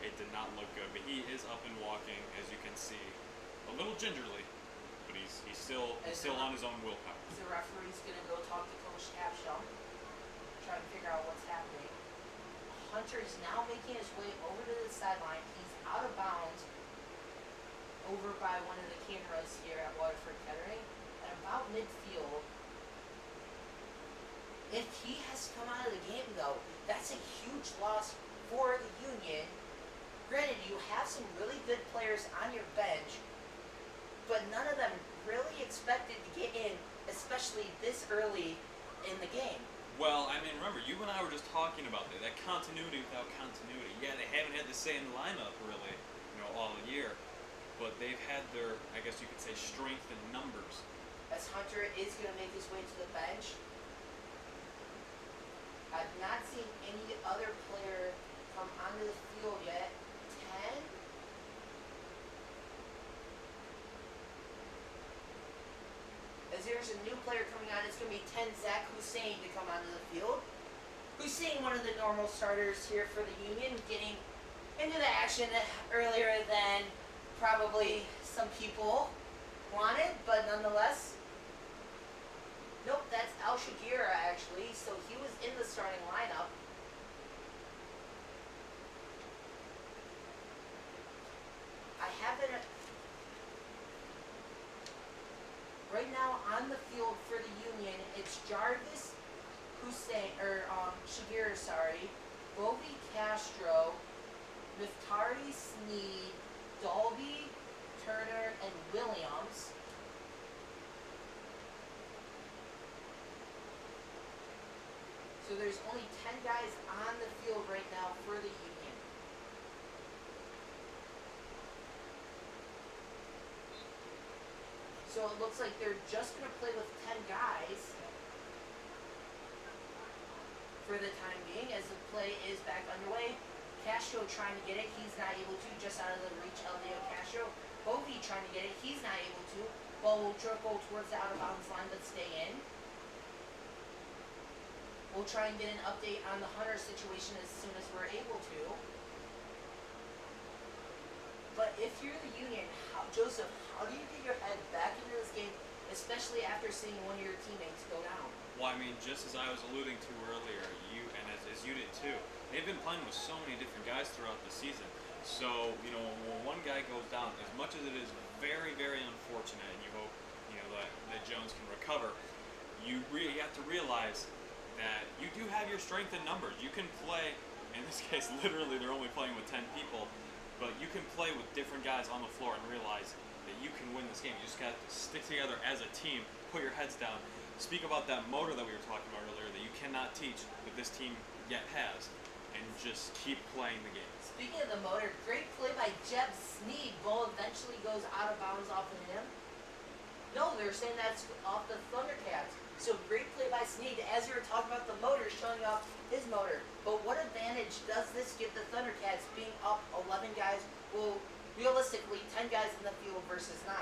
it did not look good. But he is up and walking, as you can see, a little gingerly. But he's still on his own willpower. The referee's going to go talk to Coach Capshaw, try to figure out what's happening. Hunter is now making his way over to the sideline. He's out of bounds over by one of the cameras here at Waterford Kettering. At about midfield. If he has to come out of the game, though, that's a huge loss for the Union. Granted, you have some really good players on your bench, but none of them really expected to get in, especially this early in the game. Well, remember, you and I were just talking about that continuity without continuity. Yeah, they haven't had the same lineup, really, all year. But they've had their, I guess you could say, strength in numbers. As Hunter is going to make his way to the bench. I've not seen any other player come onto the field yet. 10? As there's a new player coming on, it's going to be 10 Zach Hussein to come onto the field. Hussein, one of the normal starters here for the Union, getting into the action earlier than probably some people wanted, but nonetheless. Nope, that's Al Shagira actually, so he was in the starting lineup. I have it right now on the field for the Union. It's Jarvis Hussein, Shagira, sorry, Bobby Castro, Miftari Sneed, Dalby, Turner, and Williams. So there's only 10 guys on the field right now for the Union. So it looks like they're just going to play with 10 guys for the time being as the play is back underway. Castro trying to get it. He's not able to. Just out of the reach of Leo Castro. Bovey trying to get it. He's not able to. Ball will trickle towards the out-of-bounds line but stay in. We'll try and get an update on the Hunter situation as soon as we're able to. But if you're the Union, Joseph, how do you get your head back into this game, especially after seeing one of your teammates go down? Well, I mean, just as I was alluding to earlier, as you did too, they've been playing with so many different guys throughout the season. So, you know, when one guy goes down, as much as it is very, very unfortunate, and you hope, you know, that Jones can recover, you really have to realize that you do have your strength in numbers. You can play, in this case, literally they're only playing with 10 people, but you can play with different guys on the floor and realize that you can win this game. You just got to stick together as a team, put your heads down, speak about that motor that we were talking about earlier that you cannot teach, that this team yet has, and just keep playing the game. Speaking of the motor, great play by Jeb Sneed. Ball eventually goes out of bounds off of him. No, they're saying that's off the Thundercats. So great play by Sneed as you were talking about the motor showing off his motor. But what advantage does this give the Thundercats being up 11 guys? Well, realistically, 10 guys in the field versus 9.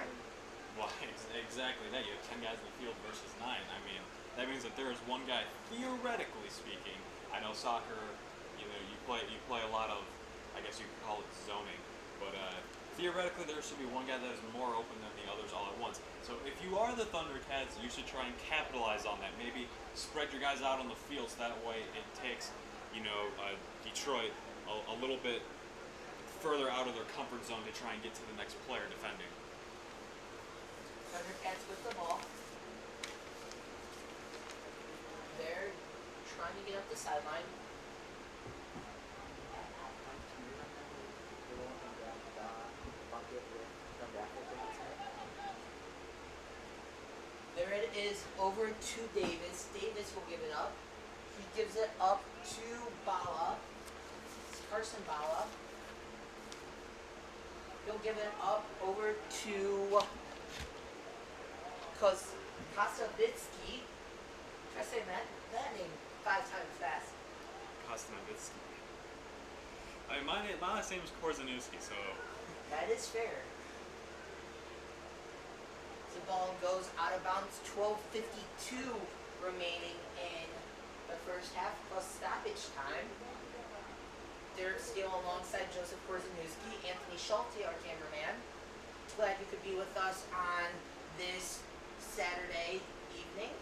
Well, exactly that. You have 10 guys in the field versus 9. I mean, that means that there is one guy, theoretically speaking. I know soccer, you know, you play a lot of, I guess you could call it zoning, but theoretically there should be one guy that is more open than the others all at once. So if you are the Thundercats, you should try and capitalize on that. Maybe spread your guys out on the field so that way it takes, you know, Detroit a little bit further out of their comfort zone to try and get to the next player defending. Thundercats with the ball. They're trying to get up the sideline. There it is over to Davis. Davis will give it up. He gives it up to Bala. It's Carson Bala. He'll give it up over to Kostovitsky. Try saying that name 5 times fast. Kostovitsky. I mean, my last name is Korzeniewski, so... That is fair. The ball goes out of bounds. 12:52 remaining in the first half plus stoppage time. Derek Steele alongside Joseph Korzeniewski, Anthony Schulte, our cameraman. Glad you could be with us on this Saturday evening.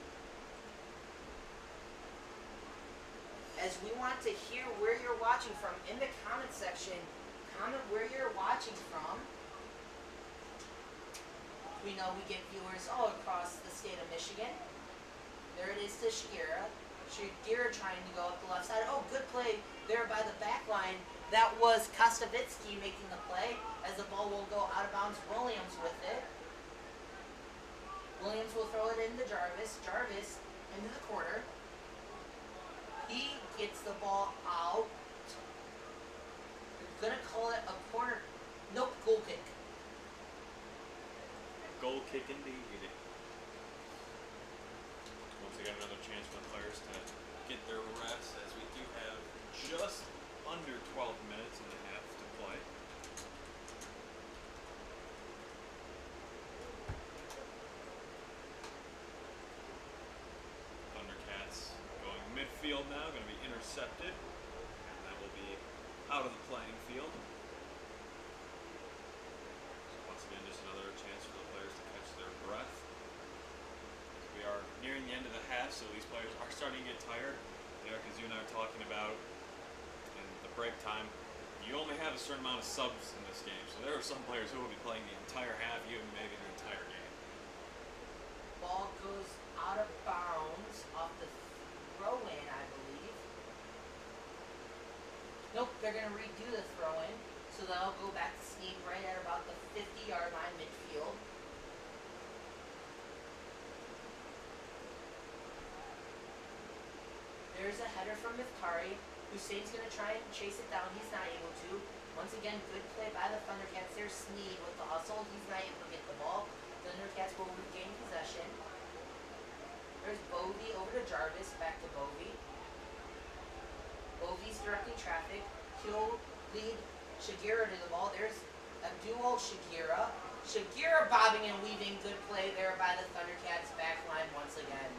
As we want to hear where you're watching from in the comment section, comment where you're watching from. We know we get viewers all across the state of Michigan. There it is to Shakira. Shakira trying to go up the left side. Oh, good play there by the back line. That was Kostovitsky making the play as the ball will go out of bounds. Williams with it. Williams will throw it into Jarvis. Jarvis into the corner. He gets the ball out. They're going to call it a corner. Nope, goal kick. Goal kick indeed. Once again, another chance for the players to get their rest as we do have just under 12 minutes and a half to play. Thundercats going midfield now, going to be intercepted, and that will be out of the playing field. Once again, just another chance for the players to catch their breath. We are nearing the end of the half, so these players are starting to get tired. Eric, as you and I are talking about in the break time, you only have a certain amount of subs in this game. So there are some players who will be playing the entire half, even maybe the entire game. Ball goes out of bounds off the throw-in, I believe. Nope, they're going to redo the throw-in. So So they'll go back to Snead right at about the 50-yard line midfield. There's a header from Miftari. Hussein's going to try and chase it down. He's not able to. Once again, good play by the Thundercats. There's Snead with the hustle. He's not able to get the ball. Thundercats will regain possession. There's Bovey over to Jarvis. Back to Bovey. Bovey's directing traffic. He'll lead Shagira to the ball. There's a duo Shagira. Shagira bobbing and weaving. Good play there by the Thundercats back line once again.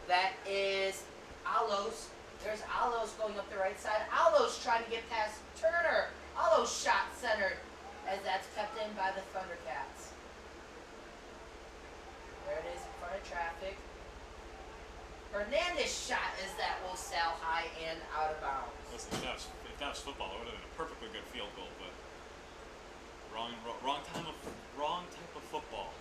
That is Alos. There's Alos going up the right side. Alos trying to get past Turner. Alos shot centered as that's kept in by the Thundercats. There it is in front of traffic. Hernandez shot as that will sail high and out of bounds. Listen, if that was football, it would have been a perfectly good field goal, but wrong type of football.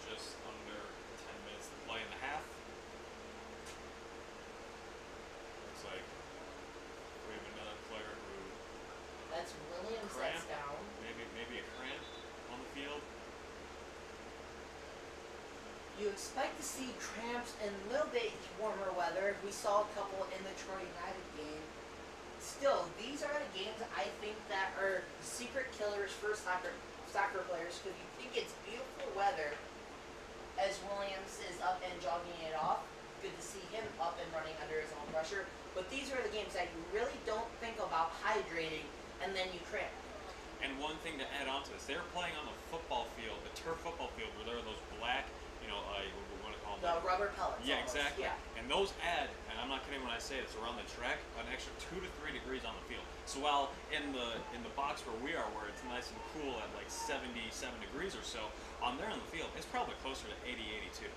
Just under 10 minutes to play in the half. Looks like we have another player who That's Williams that's down. maybe a cramp on the field. You expect to see cramps in a little bit warmer weather. We saw a couple in the Troy United game. Still, these are the games I think that are secret killers for soccer players because you think it's beautiful weather as Williams is up and jogging it off. Good to see him up and running under his own pressure. But these are the games that you really don't think about hydrating and then you cramp. And one thing to add on to this, they're playing on the football field, the turf football field, where there are those black, what we want to call them. The rubber pellets. Yeah, almost. exactly. Yeah. And those add, and I'm not kidding when I say it's around the track, an extra 2 to 3 degrees on the field. So while in the box where we are, where it's nice and cool at like 77 degrees or so, on there on the field, it's probably closer to 80, 82.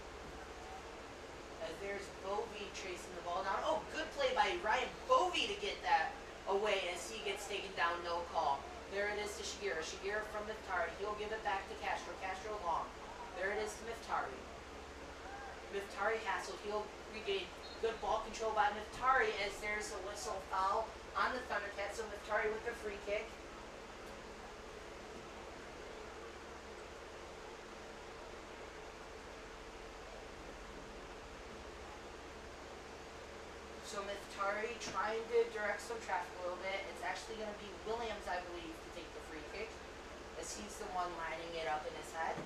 As there's Bovey chasing the ball down. Oh, good play by Ryan Bovey to get that away as he gets taken down, no call. There it is to Shagira. Shagira from Miftari. He'll give it back to Castro. Castro long. There it is to Miftari. Miftari hassled. He'll regain good ball control by Miftari as there's a whistle foul on the Thundercats. So Miftari with the free kick. So Miftari trying to direct some traffic a little bit. It's actually going to be Williams, I believe, to take the free kick, as he's the one lining it up in his head.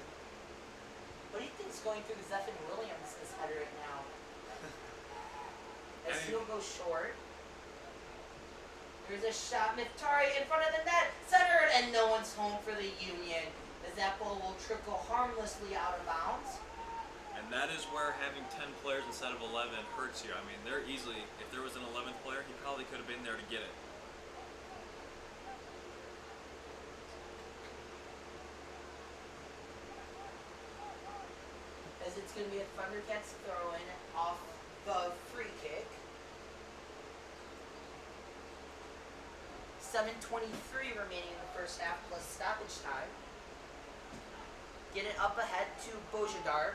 What do you think's going through Zephyr Williams' head right now? As he'll go short. There's a shot. Miftari in front of the net, centered, and no one's home for the Union. As that ball will trickle harmlessly out of bounds. And that is where having 10 players instead of 11 hurts you. I mean, they're easily, if there was an 11th player, he probably could have been there to get it. As it's going to be a Thundercats throw-in off the free kick. 7:23 remaining in the first half plus stoppage time. Get it up ahead to Bojadar.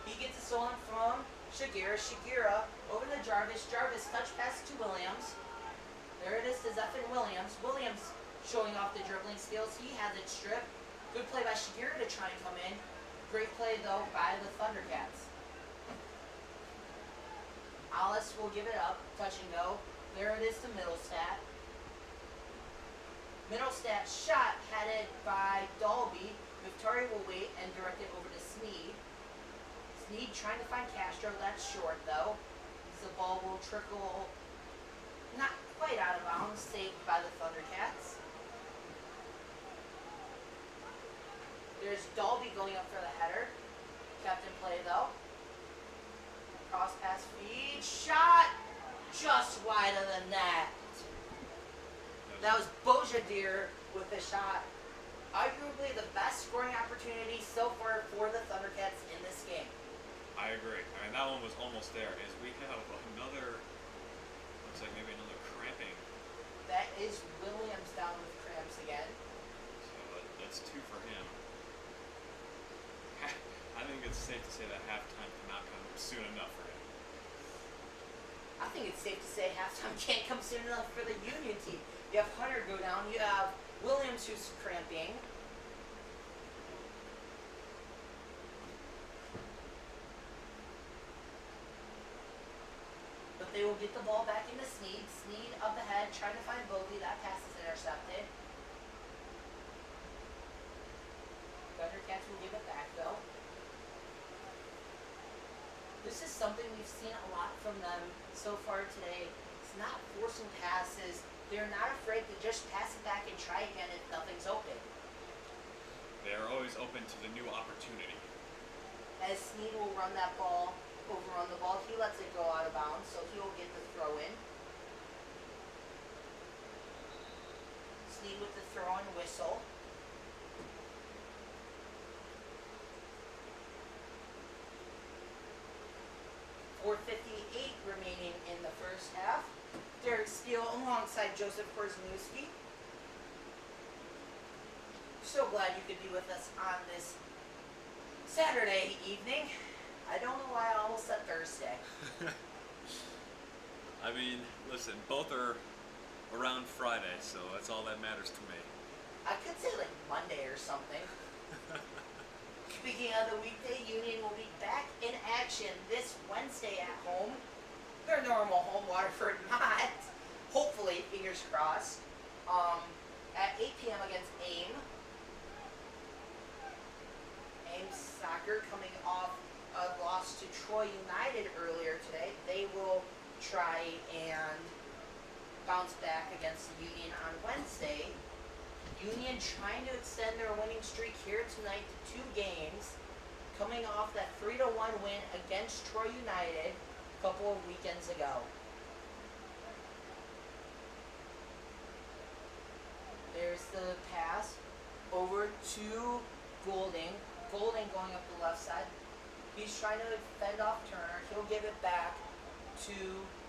He gets it stolen from Shagira. Shagira over to Jarvis. Jarvis touch pass to Williams. There it is to Zephyr Williams. Williams showing off the dribbling skills. He has it stripped. Good play by Shagira to try and come in. Great play though by the Thundercats. Alice will give it up. Touch and go. There it is to Middlestat. Middlestat shot headed by Dalby. Miftari will wait and direct it over to Snead. Snead trying to find Castro. That's short though. The ball will trickle not quite out of bounds, saved by the Thundercats. There's Dalby going up for the header. Kept in play though. Cross pass feed. Shot just wide of the net. That was Bojadir with the shot. Arguably the best scoring opportunity so far for the Thundercats in this game. I agree. I mean, that one was almost there. As we have another, looks like maybe another cramping. That is Williams down with cramps again. So that's 2 for him. I think it's safe to say that halftime cannot come soon enough for him. I think it's safe to say halftime can't come soon enough for the Union team. You have Hunter go down. You have Williams who's cramping. But they will get the ball back into Sneed. Sneed up ahead, trying to find Bogey. That pass is intercepted. Thundercats will give it back though. This is something we've seen a lot from them so far today. It's not forcing passes. They're not afraid to just pass it back and try again if nothing's open. They are always open to the new opportunity. As Sneed will run that ball, overrun the ball, he lets it go out of bounds, so he will get the throw in. Sneed with the throw and whistle. .4:58 remaining in the first half. Derek Steele alongside Joseph Korzeniewski. So glad you could be with us on this Saturday evening. I don't know why I almost said Thursday. I mean, listen, both are around Friday, so that's all that matters to me. I could say like Monday or something. Speaking of the weekday, Union will be back in action this Wednesday at home. Their normal home, Waterford not. Hopefully, fingers crossed. At 8 p.m. against AIM. AIM Soccer coming off a loss to Troy United earlier today. They will try and bounce back against the Union on Wednesday. Union trying to extend their winning streak here tonight to 2 games, coming off that 3-1 win against Troy United a couple of weekends ago. There's the pass over to Golding. Golding going up the left side. He's trying to fend off Turner. He'll give it back to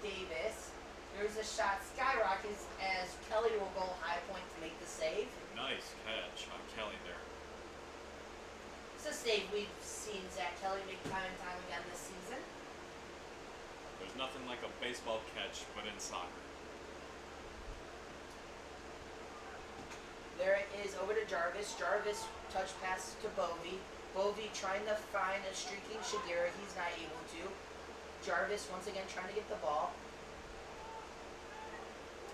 Davis. There's a shot skyrockets as Kelly will go high point to make the save. Nice catch on Kelly there. It's a save we've seen Zach Kelly make time and time again this season. There's nothing like a baseball catch, but in soccer. There it is over to Jarvis. Jarvis touch pass to Bovey. Bovey trying to find a streaking Shigera. He's not able to. Jarvis once again trying to get the ball.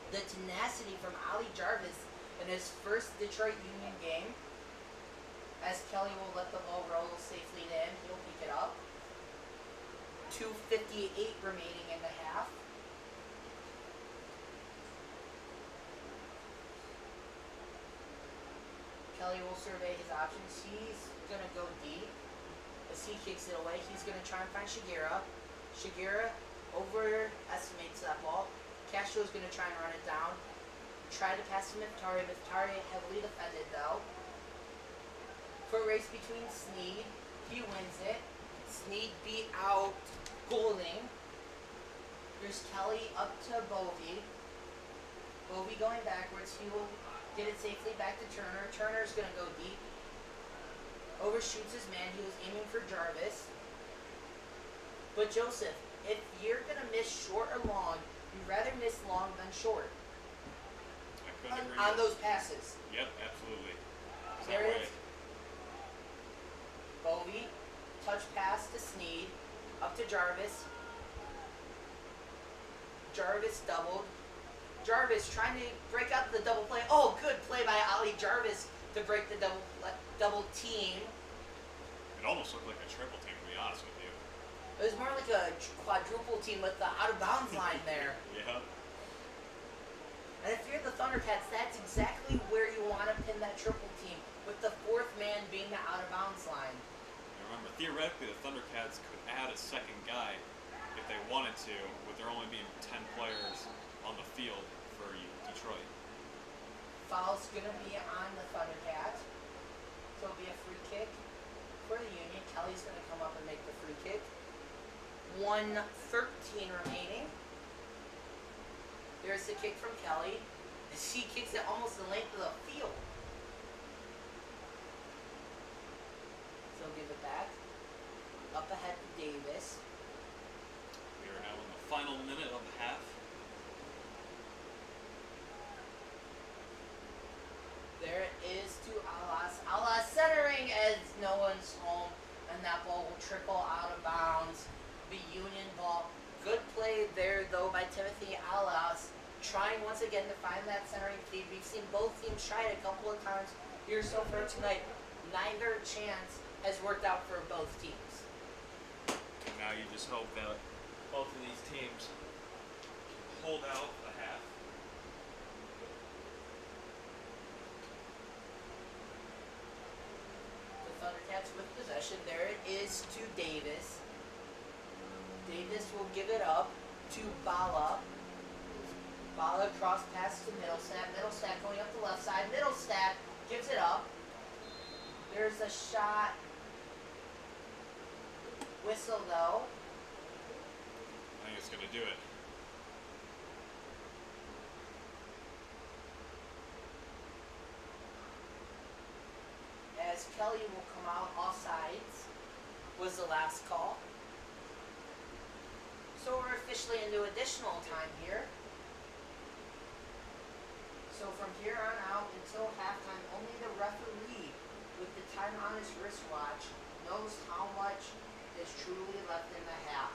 The tenacity from Ali Jarvis in his first Detroit Union game. As Kelly will let the ball roll safely to him, he'll pick it up. 2:58 remaining in the half. Kelly will survey his options. He's going to go deep. As he kicks it away, he's going to try and find Shigera. Shigera overestimates that ball. Castro's going to try and run it down. Try to pass to Miftari. Miftari heavily defended though. Foot race between Sneed. He wins it. Sneed beat out Golding. There's Kelly up to Bovey. Bovey going backwards. He will get it safely back to Turner. Turner's going to go deep. Overshoots his man. He was aiming for Jarvis. But Joseph, if you're going to miss short or long, you'd rather miss long than short. I couldn't agree On more. those passes. Yep, absolutely. It's There that it way. is. Bovey, touch pass to Sneed, up to Jarvis. Jarvis doubled. Jarvis trying to break out the double play. Oh, good play by Ali Jarvis to break the double team. It almost looked like a triple team, to be honest with you. It was more like a quadruple team with the out of bounds line there. Yeah. And if you're the Thundercats, that's exactly where you want to pin that triple team, with the 4th man being the out of bounds line. And remember, theoretically, the Thundercats could add a second guy if they wanted to, with there only being 10 players on the field for Detroit. Foul's going to be on the Thundercats. So it'll be a free kick for the Union. Kelly's going to come up and make the free kick. 1:13 remaining. There's the kick from Kelly. She kicks it almost the length of the field. So give it back. up ahead to Davis. We are now in the final minute of the half. There it is to Alas. Alas centering as no one's home, and that ball will trickle out of bounds. The Union ball. Good play there, though, by Timothy Alas, trying once again to find that centering feed. We've seen both teams try it a couple of times here so far tonight. Neither chance has worked out for both teams. And now you just hope that both of these teams hold out a half. The Thundercats with possession. There it is to Davis. Davis will give it up to Bala. Bala cross pass to Middlestat. Middlestat going up the left side. Middlestat gives it up. There's a shot. Whistle though. I think it's going to do it. As Kelly will come out offsides was the last call. So we're officially into additional time here. So from here on out until halftime, only the referee with the time on his wristwatch knows how much is truly left in the half.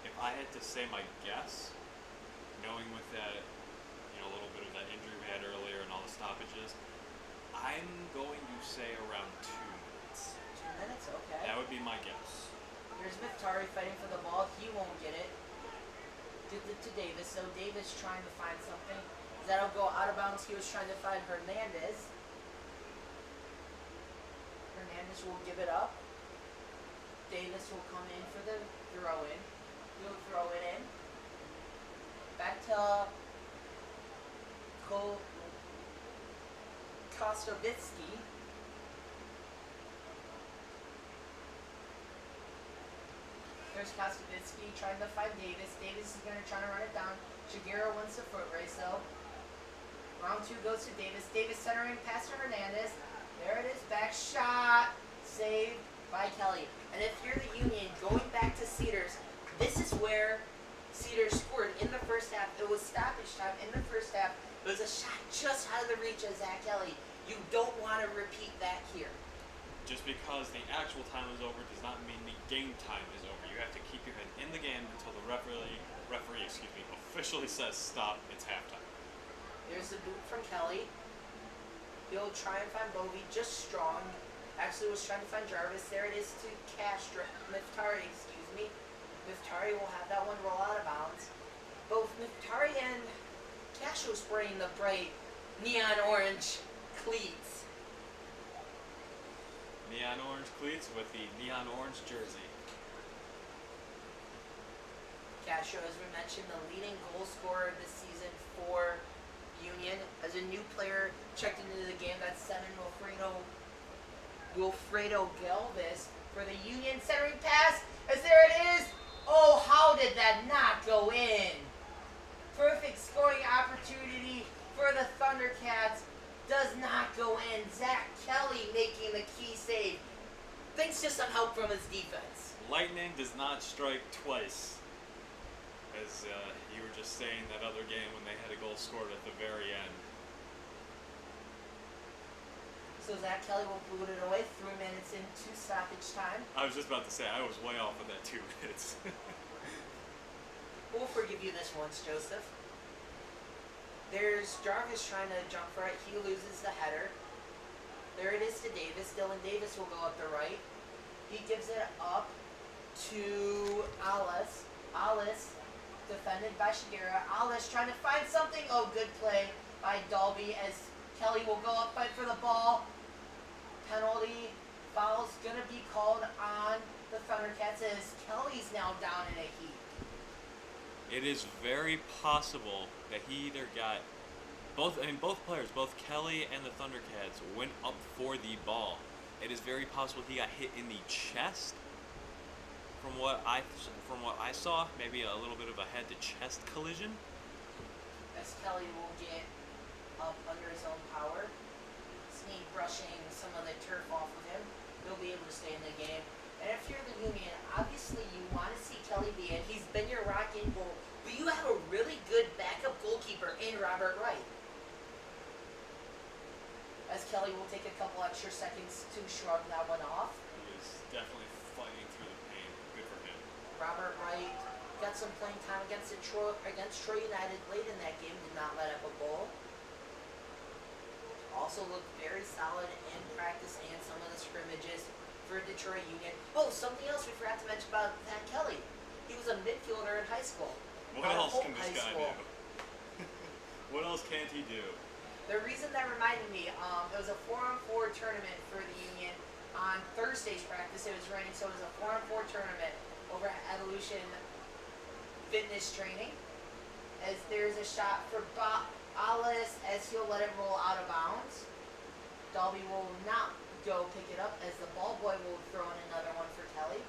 If I had to say my guess, knowing with that, a little bit of that injury we had earlier and all the stoppages, I'm going to say around 2 minutes. 2 minutes, okay. That would be my guess. Here's Miftari fighting for the ball. He won't get it. Gives it to Davis. So Davis trying to find something. That'll go out of bounds. He was trying to find Hernandez. Hernandez will give it up. Davis will come in for the throw in. He'll throw it in. Back to Kostovitsky. There's Kostovitsky trying to find Davis. Davis is going to try to run it down. Shigeru wins the foot race though. Round 2 goes to Davis. Davis centering past to Hernandez. There it is. Back shot. Saved by Kelly. And if you're the Union, going back to Cedars, this is where Cedars scored in the first half. It was stoppage time in the first half. It was a shot just out of the reach of Zach Kelly. You don't want to repeat that here. Just because the actual time is over does not mean the game time is over. You have to keep your head in the game until the referee officially says stop, it's halftime. There's the boot from Kelly. He'll try and find Bovey, just strong. Actually was trying to find Jarvis. There it is to Miftari, excuse me. Miftari will have that one roll out of bounds. Both Miftari and Cascio spraying the bright neon orange cleats. Neon orange cleats with the neon orange jersey. Cascio, as we mentioned, the leading goal scorer this season for Union. As a new player checked into the game, that's 7 Wilfredo Galvis for the Union. Centering pass, as there it is. Oh, how did that not go in? Perfect scoring opportunity for the Thundercats. Does not go in. Zach Kelly making the key save. Thanks to some help from his defense. Lightning does not strike twice. As you were just saying that other game when they had a goal scored at the very end. So Zach Kelly will boot it away 3 minutes into stoppage time. I was just about to say, I was way off of that 2 minutes. We'll forgive you this once, Joseph. There's Jarvis trying to jump for it. He loses the header. There it is to Davis. Dylan Davis will go up the right. He gives it up to Alice. Alice defended by Shigeru. Alice trying to find something. Oh, good play by Dalby as Kelly will go up, fight for the ball. Penalty. Foul's going to be called on the Thundercats as Kelly's now down in a heap. It is very possible that he either got both players, both Kelly and the Thundercats, went up for the ball. It is very possible he got hit in the chest. From what I saw, maybe a little bit of a head-to-chest collision. As Kelly will get up under his own power, Snead brushing some of the turf off of him, he'll be able to stay in the game. And if you're the Union, obviously you want to see Kelly be in. He's been your rock-in goal, but you have a really good backup goalkeeper in Robert Wright. As Kelly will take a couple extra seconds to shrug that one off. He is definitely fighting through the pain. Good for him. Robert Wright got some playing time against Troy United late in that game, did not let up a goal. Also looked very solid in practice and some of the scrimmages for Detroit Union. Oh, something else we forgot to mention about Zach Kelly. He was a midfielder in high school. What else can this High guy school. do? What else can't he do? The reason that reminded me, it was a 4-on-4 tournament for the Union. On Thursday's practice, it was raining, so it was a 4-on-4 tournament over at Evolution Fitness Training. As there's a shot for Alice as he'll let it roll out of bounds. Dalby will not go pick it up as the ball boy will throw in another one for Kelly.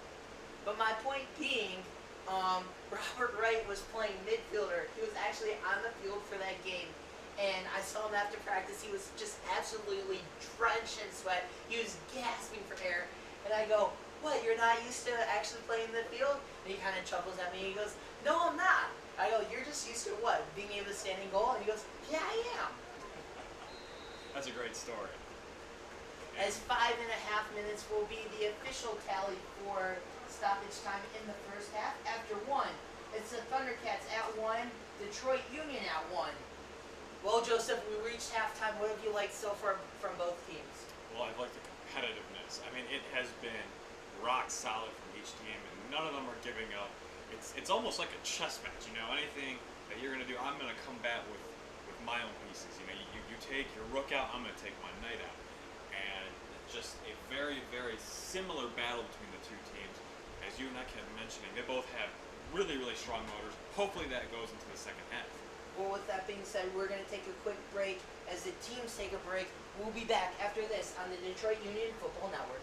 But my point being, Robert Wright was playing midfielder. He was actually on the field for that game. And I saw him after practice. He was just absolutely drenched in sweat. He was gasping for air. And I go, what, you're not used to actually playing the field? And he kind of chuckles at me. He goes, no, I'm not. I go, you're just used to what? Being able to stand in goal? And he goes, yeah, I am. That's a great story. As 5.5 minutes will be the official tally for stoppage time in the first half. After one, it's the Thundercats at 1, Detroit Union at 1. Well, Joseph, we reached halftime. What have you liked so far from both teams? Well, I've liked the competitiveness. I mean, it has been rock solid from each team, and none of them are giving up. It's almost like a chess match, you know. Anything that you're going to do, I'm going to combat with my own pieces. You know, you take your rook out, I'm going to take my knight out. And just a very, very similar battle between the two teams. As you and I kept mentioning, they both have really, really strong motors. Hopefully that goes into the second half. Well, with that being said, we're going to take a quick break. As the teams take a break, we'll be back after this on the Detroit Union Football Network.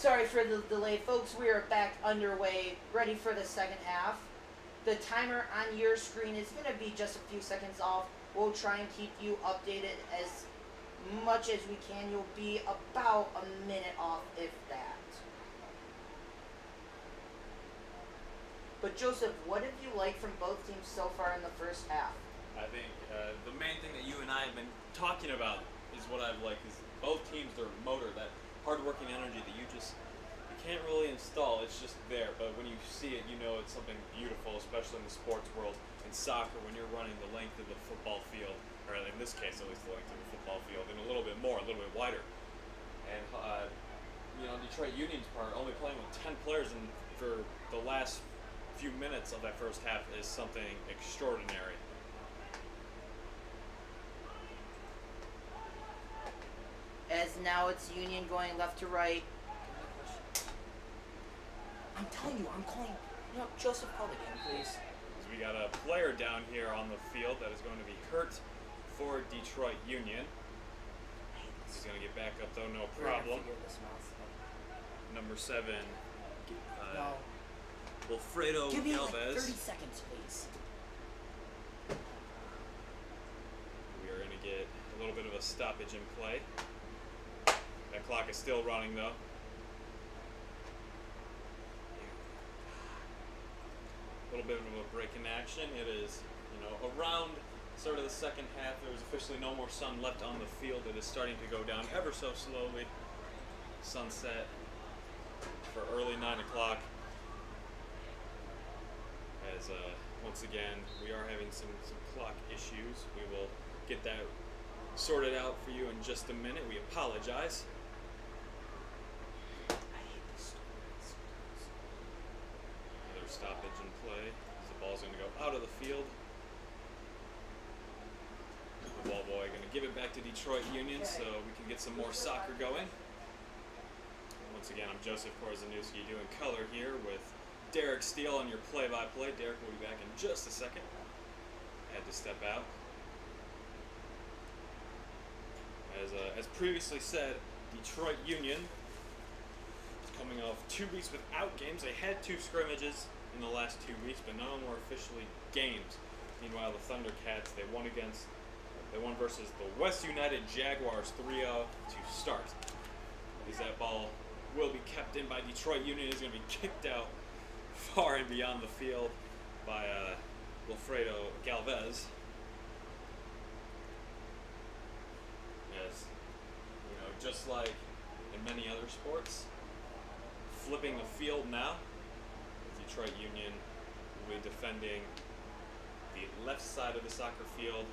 Sorry for the delay, folks. We are back underway, ready for the second half. The timer on your screen is going to be just a few seconds off. We'll try and keep you updated as much as we can. You'll be about a minute off, if that. But Joseph, what have you liked from both teams so far in the first half? I think the main thing that you and I have been talking about is what I've liked is both teams, their motor, that hard-working energy that you can't really install. It's just there, but when you see it, you know it's something beautiful, especially in the sports world. In soccer, when you're running the length of the football field, or in this case, at least the length of the football field, and a little bit more, a little bit wider. And Detroit Union's part, only playing with 10 players, and for the last few minutes of that first half is something extraordinary. As now it's Union going left to right. I'm telling you, I'm calling. Joseph, call the game, please. We got a player down here on the field that is going to be hurt for Detroit Union. He's going to get back up though, no problem. Number 7, No. Wilfredo Give me Galvez. like 30 seconds, please. We are going to get a little bit of a stoppage in play. That clock is still running though. A little bit of a break in action. It is, around start of the second half. There is officially no more sun left on the field. It is starting to go down ever so slowly. Sunset for early 9 o'clock. As once again, we are having some clock issues. We will get that sorted out for you in just a minute. We apologize. Another stoppage in play. The ball's going to go out of the field. The ball boy going to give it back to Detroit Union so we can get some more soccer going. Once again, I'm Joseph Korzeniewski doing color here with Derek Steele on your play-by-play. Derek will be back in just a second. Had to step out. As previously said, Detroit Union is coming off 2 weeks without games. They had 2 scrimmages in the last 2 weeks, but none of them were officially games. Meanwhile, the Thundercats, they won versus the West United Jaguars 3-0 to start. As that ball will be kept in by Detroit Union, is going to be kicked out far and beyond the field by Wilfredo Galvez. As just like in many other sports, flipping the field now. Detroit Union will be defending the left side of the soccer field.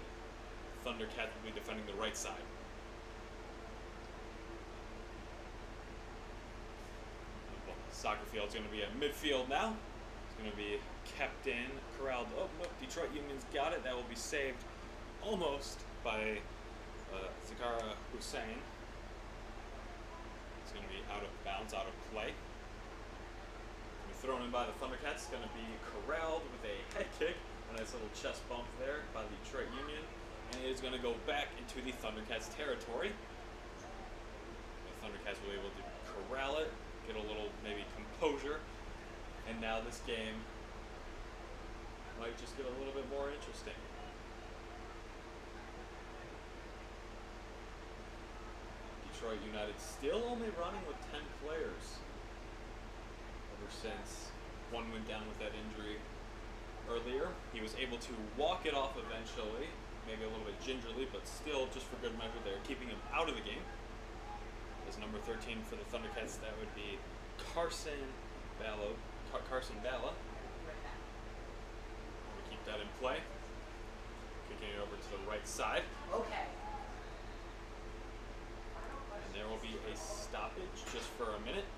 Thundercats will be defending the right side. Soccer field is going to be at midfield now. It's going to be kept in, corralled. Oh, look, Detroit Union's got it. That will be saved almost by Zakara Hussein. It's going to be out of bounds, out of play. Thrown in by the Thundercats. It's going to be corralled with a head kick. A nice little chest bump there by the Detroit Union. And it is going to go back into the Thundercats territory. The Thundercats will be able to corral it, get a little maybe composure, and now this game might just get a little bit more interesting. Detroit United still only running with 10 players ever since one went down with that injury earlier. He was able to walk it off eventually, maybe a little bit gingerly, but still just for good measure they're keeping him out of the game. As number 13 for the Thundercats, that would be Carson Balla. We keep that in play. Kicking it over to the right side. Okay. And there will be a stoppage just for a minute.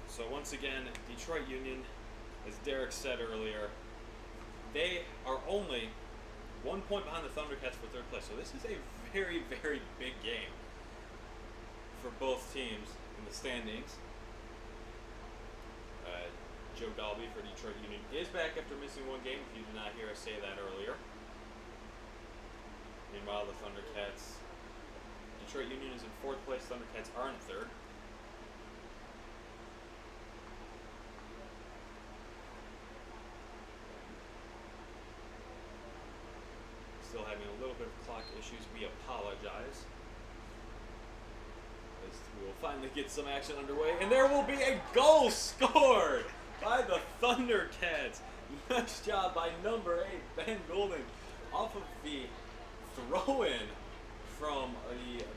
So once again, Detroit Union, as Derek said earlier, they are only 1 point behind the Thundercats for 3rd place. So this is a very, very big game for both teams in the standings. Joe Dalby for Detroit Union is back after missing 1 game, if you did not hear us say that earlier. Meanwhile, the Thundercats, Detroit Union is in 4th place, Thundercats are in 3rd. issues, we apologize. As we will finally get some action underway, and there will be a goal scored by the Thundercats. Nice job by number 8, Ben Golden, off of the throw-in from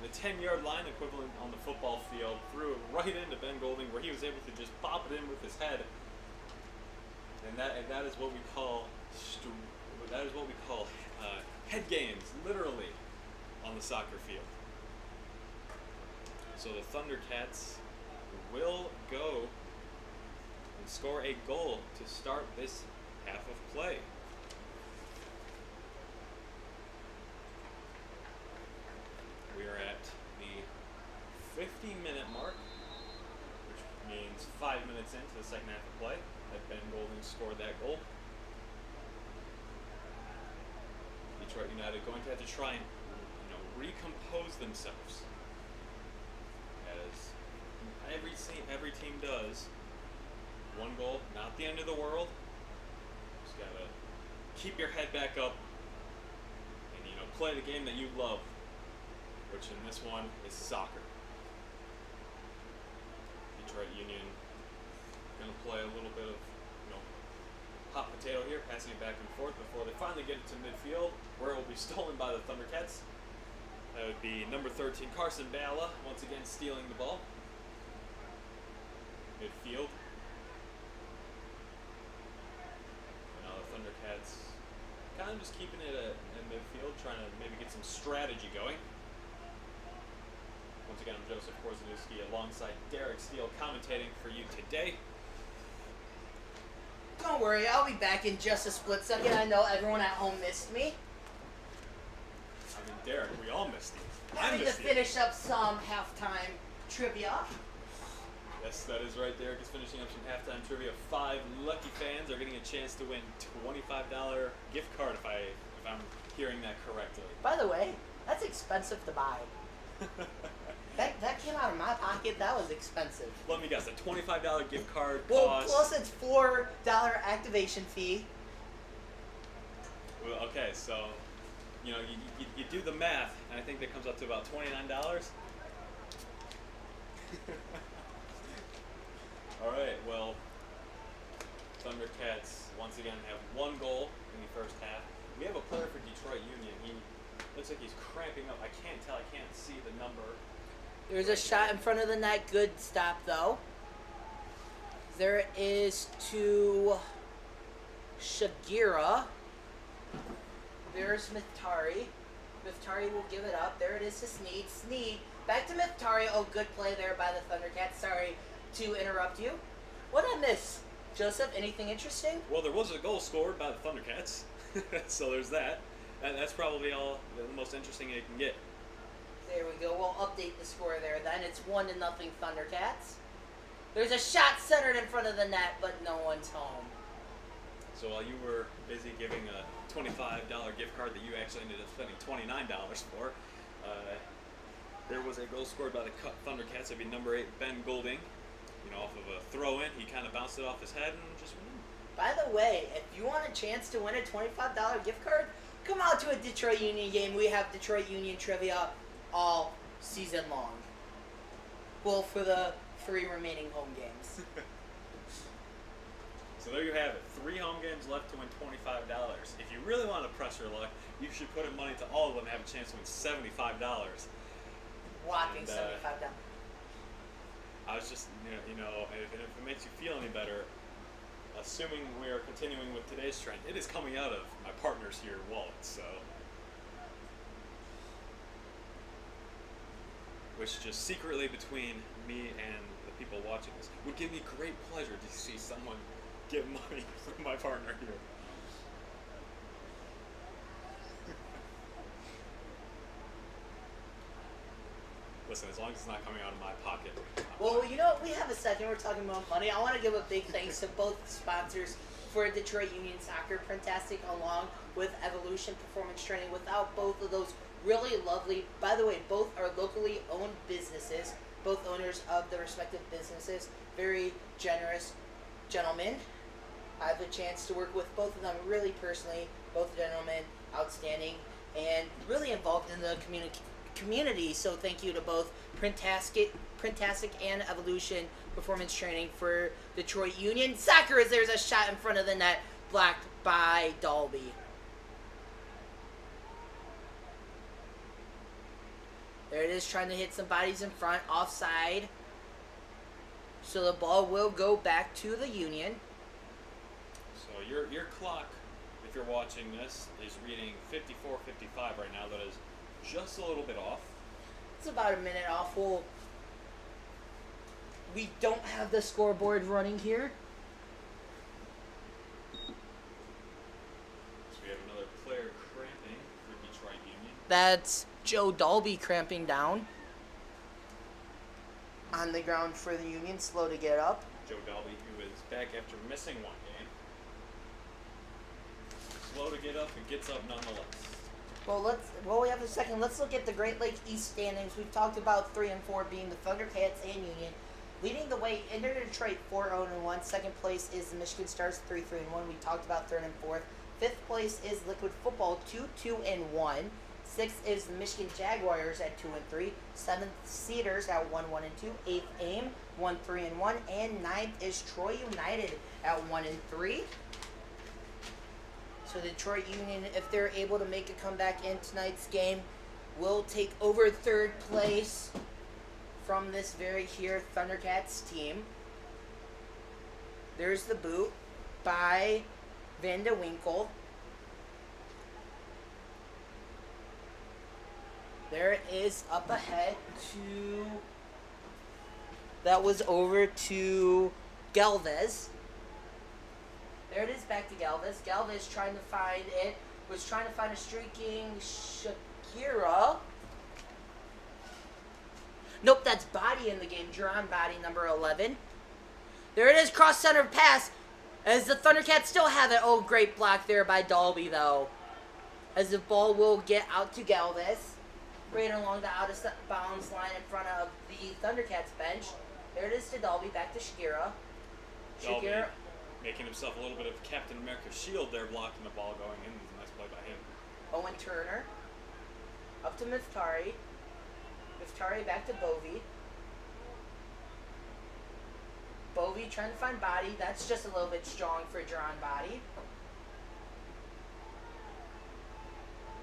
the 10-yard line equivalent on the football field, threw it right into Ben Golding, where he was able to just pop it in with his head, and that is what we call head games, literally, on the soccer field. So the Thundercats will go and score a goal to start this half of play. We are at the 50-minute mark, which means 5 minutes into the second half of play that Ben Golding scored that goal. Detroit United going to have to try and recompose themselves, as every team does. One goal, not the end of the world. Just gotta keep your head back up and play the game that you love, which in this one is soccer. Detroit Union gonna play a little bit of hot potato here, passing it back and forth before they finally get it to midfield, where it will be stolen by the Thundercats. That would be number 13, Carson Bala, once again stealing the ball. Midfield. And now the Thundercats kind of just keeping it at midfield, trying to maybe get some strategy going. Once again, I'm Joseph Korzeniewski alongside Derek Steele commentating for you today. Don't worry, I'll be back in just a split second. I know everyone at home missed me. I mean, Derek, we all missed you. Having to finish up some halftime trivia. Yes, that is right. Derek is finishing up some halftime trivia. 5 lucky fans are getting a chance to win $25 gift card, if I'm hearing that correctly. By the way, that's expensive to buy. That came out of my pocket. That was expensive. Let me guess, a $25 gift card Well, costs... plus it's $4 activation fee. Well, okay, so, you do the math, and I think that comes up to about $29. All right, well, Thundercats once again have 1 goal in the first half. We have a player for Detroit Union. He looks like he's cramping up. I can't see the number. There's a shot in front of the net. Good stop, though. There is to Shagira. There's Miftari. Miftari will give it up. There it is to Sneed. Sneed. Back to Miftari. Oh, good play there by the Thundercats. Sorry to interrupt you. What I miss? Joseph, anything interesting? Well, there was a goal scored by the Thundercats. So there's that. That's probably all the most interesting it can get. There we go. We'll update the score there then. It's 1-0 Thundercats. There's a shot centered in front of the net, but no one's home. So while you were busy giving a $25 gift card that you actually ended up spending $29 for, there was a goal scored by the Thundercats. That'd be number 8, Ben Golding. Off of a throw-in, he kind of bounced it off his head and just went in. By the way, if you want a chance to win a $25 gift card, come out to a Detroit Union game. We have Detroit Union trivia all season long. Well, for the 3 remaining home games. So there you have it. 3 home games left to win $25. If you really want to press your luck, you should put in money to all of them and have a chance to win $75. Whopping And, $75. I was just, if it makes you feel any better, assuming we are continuing with today's trend, it is coming out of my partner's here wallet, so. Which just secretly between me and the people watching this would give me great pleasure to see someone get money from my partner here. Listen, as long as it's not coming out of my pocket. Well, we have a second. We're talking about money. I want to give a big thanks to both sponsors for Detroit Union Soccer, Fantastic, along with Evolution Performance Training. Without both of those really lovely, by the way, both are locally owned businesses, both owners of the respective businesses, very generous gentlemen. I have a chance to work with both of them really personally. Both gentlemen, outstanding. and really involved in the community. So thank you to both Printastic and Evolution Performance Training for Detroit Union Soccer. As there's a shot in front of the net, blocked by Dalby. There it is, trying to hit some bodies in front, offside. So the ball will go back to the Union. So your clock, if you're watching this, is reading 54:55 right now. That is just a little bit off. It's about a minute off. We don't have the scoreboard running here. So we have another player cramping for Detroit Union. That's Joe Dalby cramping down. On the ground for the Union, slow to get up. Joe Dalby, who is back after missing one game. Slow to get up, and gets up nonetheless. Well, we have a second. Let's look at the Great Lakes East standings. We've talked about 3 and 4 being the Thundercats and Union. Leading the way into Detroit 4-0-1. Second place is the Michigan Stars 3-3-1. We talked about third and fourth. Fifth place is Liquid Football 2-2-1. Sixth is the Michigan Jaguars at 2-3. Seventh Cedars at 1-1-2. Eighth AIM 1-3-1, and ninth is Troy United at 1-3. So Detroit Union, if they're able to make a comeback in tonight's game, will take over third place from this very here Thundercats team. There's the boot by Van de Winkle. There it is up ahead to... That was over to Galvez. There it is back to Galvez. Galvez trying to find it. Was trying to find a streaking Shakira. Nope, that's Body in the game. Jerron Body, number 11. There it is, cross center pass. As the Thundercats still have it. Oh, great block there by Dalby, though. As the ball will get out to Galvez. Right along the out of bounds line in front of the Thundercats bench. There it is to Dalby, back to Shakira. Dalby making himself a little bit of Captain America's shield there, blocking the ball going in. Nice play by him. Owen Turner. Up to Miftari. Miftari back to Bovey. Bovey trying to find Body. That's just a little bit strong for Jerron Body.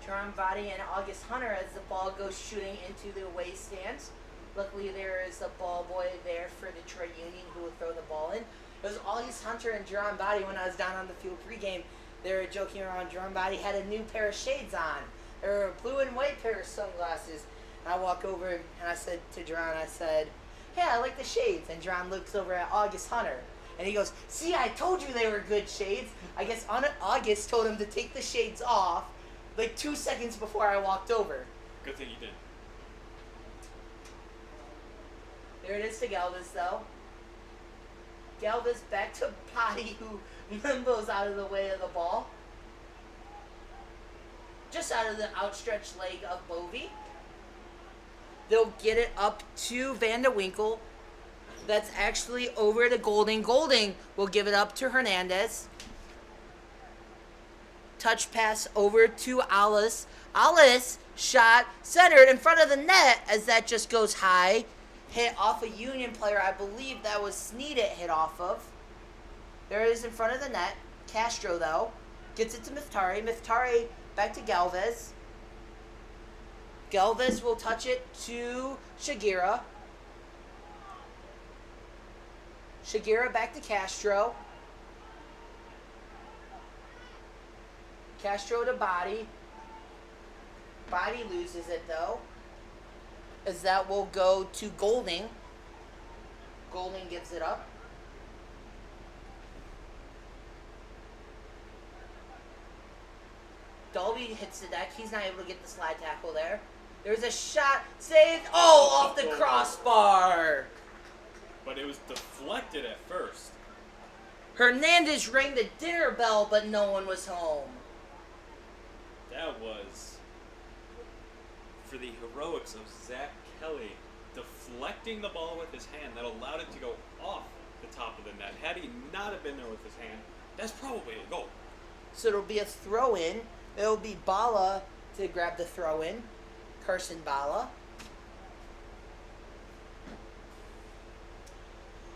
Jerron Body and August Hunter as the ball goes shooting into the away stands. Luckily, there is a ball boy there for Detroit Union who will throw the ball in. It was August Hunter and Jerron Body when I was down on the field pregame. They were joking around. Jerron Body had a new pair of shades on. They were a blue and white pair of sunglasses. And I walk over and I said to Jerron, I said, "Hey, I like the shades." And Jerron looks over at August Hunter. And he goes, "See, I told you they were good shades." I guess August told him to take the shades off like 2 seconds before I walked over. Good thing you did. There it is to Galvez, though. Galvez back to Body, who limbos out of the way of the ball. Just out of the outstretched leg of Bovey. They'll get it up to Van de Winkle. That's actually over to Golding. Golding will give it up to Hernandez. Touch pass over to Alice. Alice shot centered in front of the net as that just goes high. Hit off a Union player. I believe that was Sneed it hit off of. There it is in front of the net. Castro, though, gets it to Miftari. Miftari back to Galvez. Galvez will touch it to Shakira. Shakira back to Castro. Castro to Body. Body loses it, though, as that will go to Golding. Golding gives it up. Dalby hits the deck. He's not able to get the slide tackle there. There's a shot. Saved. Oh, off the crossbar. But it was deflected at first. Hernandez rang the dinner bell, but no one was home. That was for the heroics of Zach Kelly deflecting the ball with his hand that allowed it to go off the top of the net. Had he not have been there with his hand, that's probably a goal. So it'll be a throw-in. It'll be Bala to grab the throw in. Carson Bala.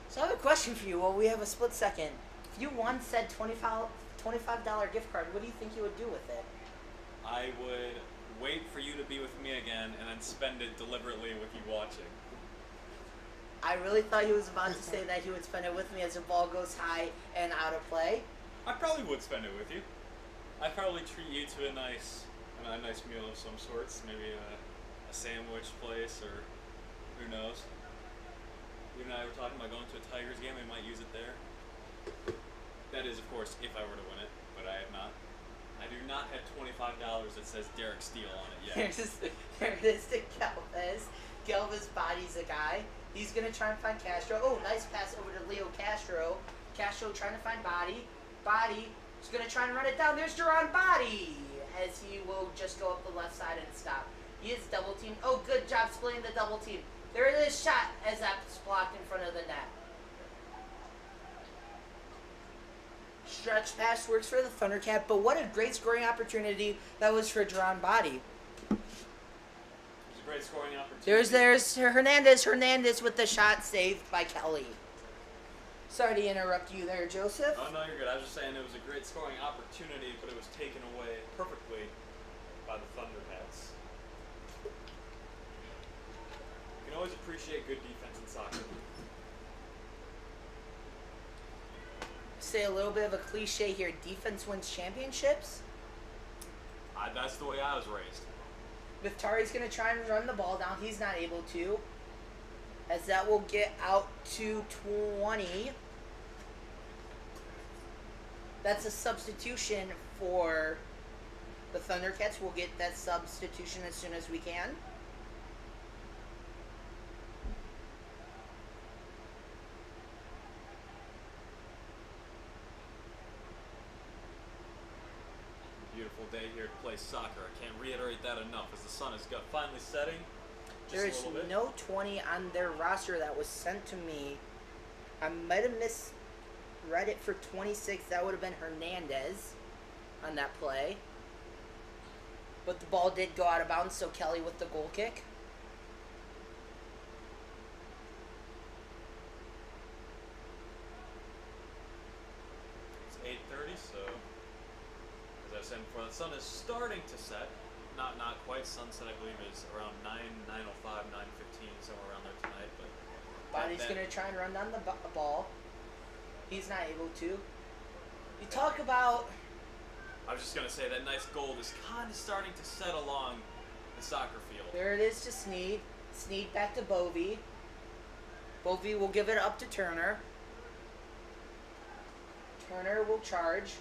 So I have a question for you. Well, we have a split second. If you won said $25 gift card, what do you think you would do with it? I would wait for you to be with me again and then spend it deliberately with you watching. I really thought he was about to say that he would spend it with me as the ball goes high and out of play. I probably would spend it with you. I'd probably treat you to a nice meal of some sorts, maybe a sandwich place, or who knows. You and I were talking about going to a Tigers game. We might use it there. That is, of course, if I were to win it, but I have not. I do not have $25 that says Derek Steele on it yet. There it is to Galvez. Galvez bodies a guy. He's going to try and find Castro. Oh, nice pass over to Leo Castro. Castro trying to find Body. Body is going to try and run it down. There's Duran Body, as he will just go up the left side and stop. He is double teamed. Oh, good job splitting the double team. There it is, shot as that's blocked in front of the net. Stretch pass works for the Thundercat, but what a great scoring opportunity that was for Duran Body. It was a great scoring opportunity. There's Hernandez with the shot saved by Kelly. Sorry to interrupt you there, Joseph. Oh, no, you're good. I was just saying it was a great scoring opportunity, but it was taken away perfectly by the Thundercats. You can always appreciate good defense in soccer. Say a little bit of a cliche here. Defense wins championships. That's the way I was raised. Viftari's going to try and run the ball down. He's not able to. As that will get out to 20. That's a substitution for the Thundercats. We'll get that substitution as soon as we can. Beautiful day here to play soccer. I can't reiterate that enough as the sun is finally setting. There's no 20 on their roster that was sent to me. I might have misread it for 26. That would have been Hernandez on that play. But the ball did go out of bounds, so Kelly with the goal kick. It's 8:30, so as I said before, the sun is starting to set. Not quite. Sunset, I believe, is around 9:05, 9:15, somewhere around there tonight. But Body's going to try and run down the ball. He's not able to. You talk about... I was just going to say that nice gold is kind of starting to set along the soccer field. There it is to Sneed. Sneed back to Bovey. Bovey will give it up to Turner. Turner will charge.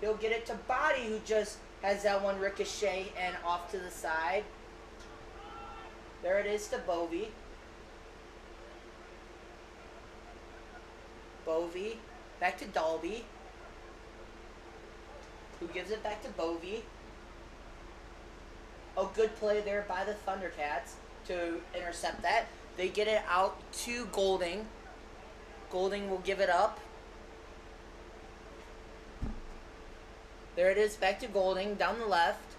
He'll get it to Body, who just has that one ricochet and off to the side. There it is to Bovey. Bovey. Back to Dalby, who gives it back to Bovey. Oh, good play there by the Thundercats to intercept that. They get it out to Golding. Golding will give it up. There it is, back to Golding, down the left.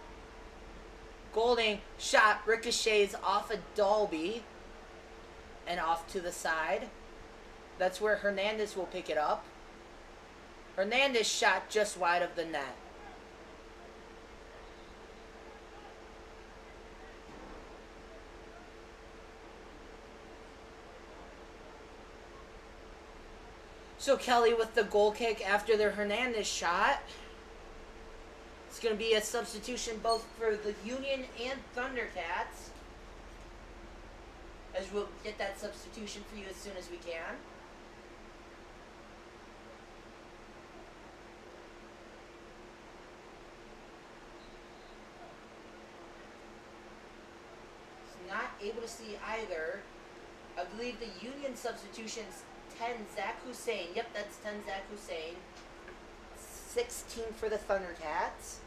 Golding, shot, ricochets off of Dalby and off to the side. That's where Hernandez will pick it up. Hernandez shot just wide of the net. So Kelly with the goal kick after their Hernandez shot. It's going to be a substitution both for the Union and Thundercats. As we'll get that substitution for you as soon as we can. Not able to see either. I believe the Union substitutions 10 Zach Hussein. Yep, that's 10 Zach Hussein. 16 for the Thundercats.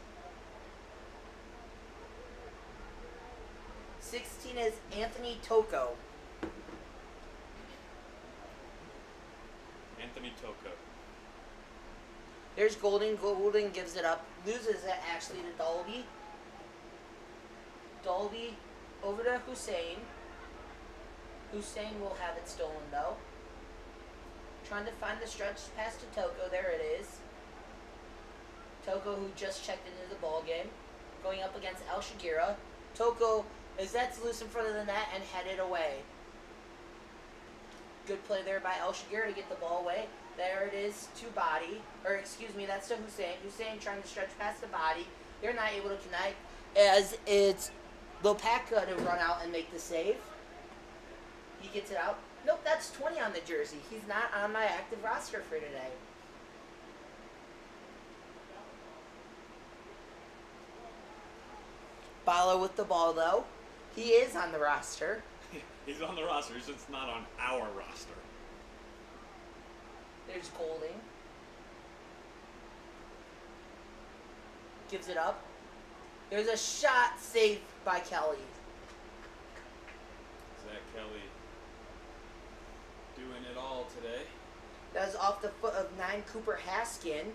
16 is Anthony Toko. Anthony Toko. There's Golding. Golding gives it up. Loses it actually to Dalby. Dolby over to Hussein. Hussein will have it stolen though. Trying to find the stretch pass to Toko. There it is. Toko, who just checked into the ball game, going up against Al Shagira. Toko is that's loose in front of the net and headed away. Good play there by Al Shagira to get the ball away. There it is to Body, or excuse me, that's to Hussein. Hussein trying to stretch past the Body. They're not able to connect as it's Lopaka to run out and make the save. He gets it out. Nope, that's 20 on the jersey. He's not on my active roster for today. Balo with the ball, though. He is on the roster. He's on the roster. He's just not on our roster. There's Golding. Gives it up. There's a shot saved by Kelly. Zach Kelly doing it all today. That was off the foot of 9 Cooper Haskin.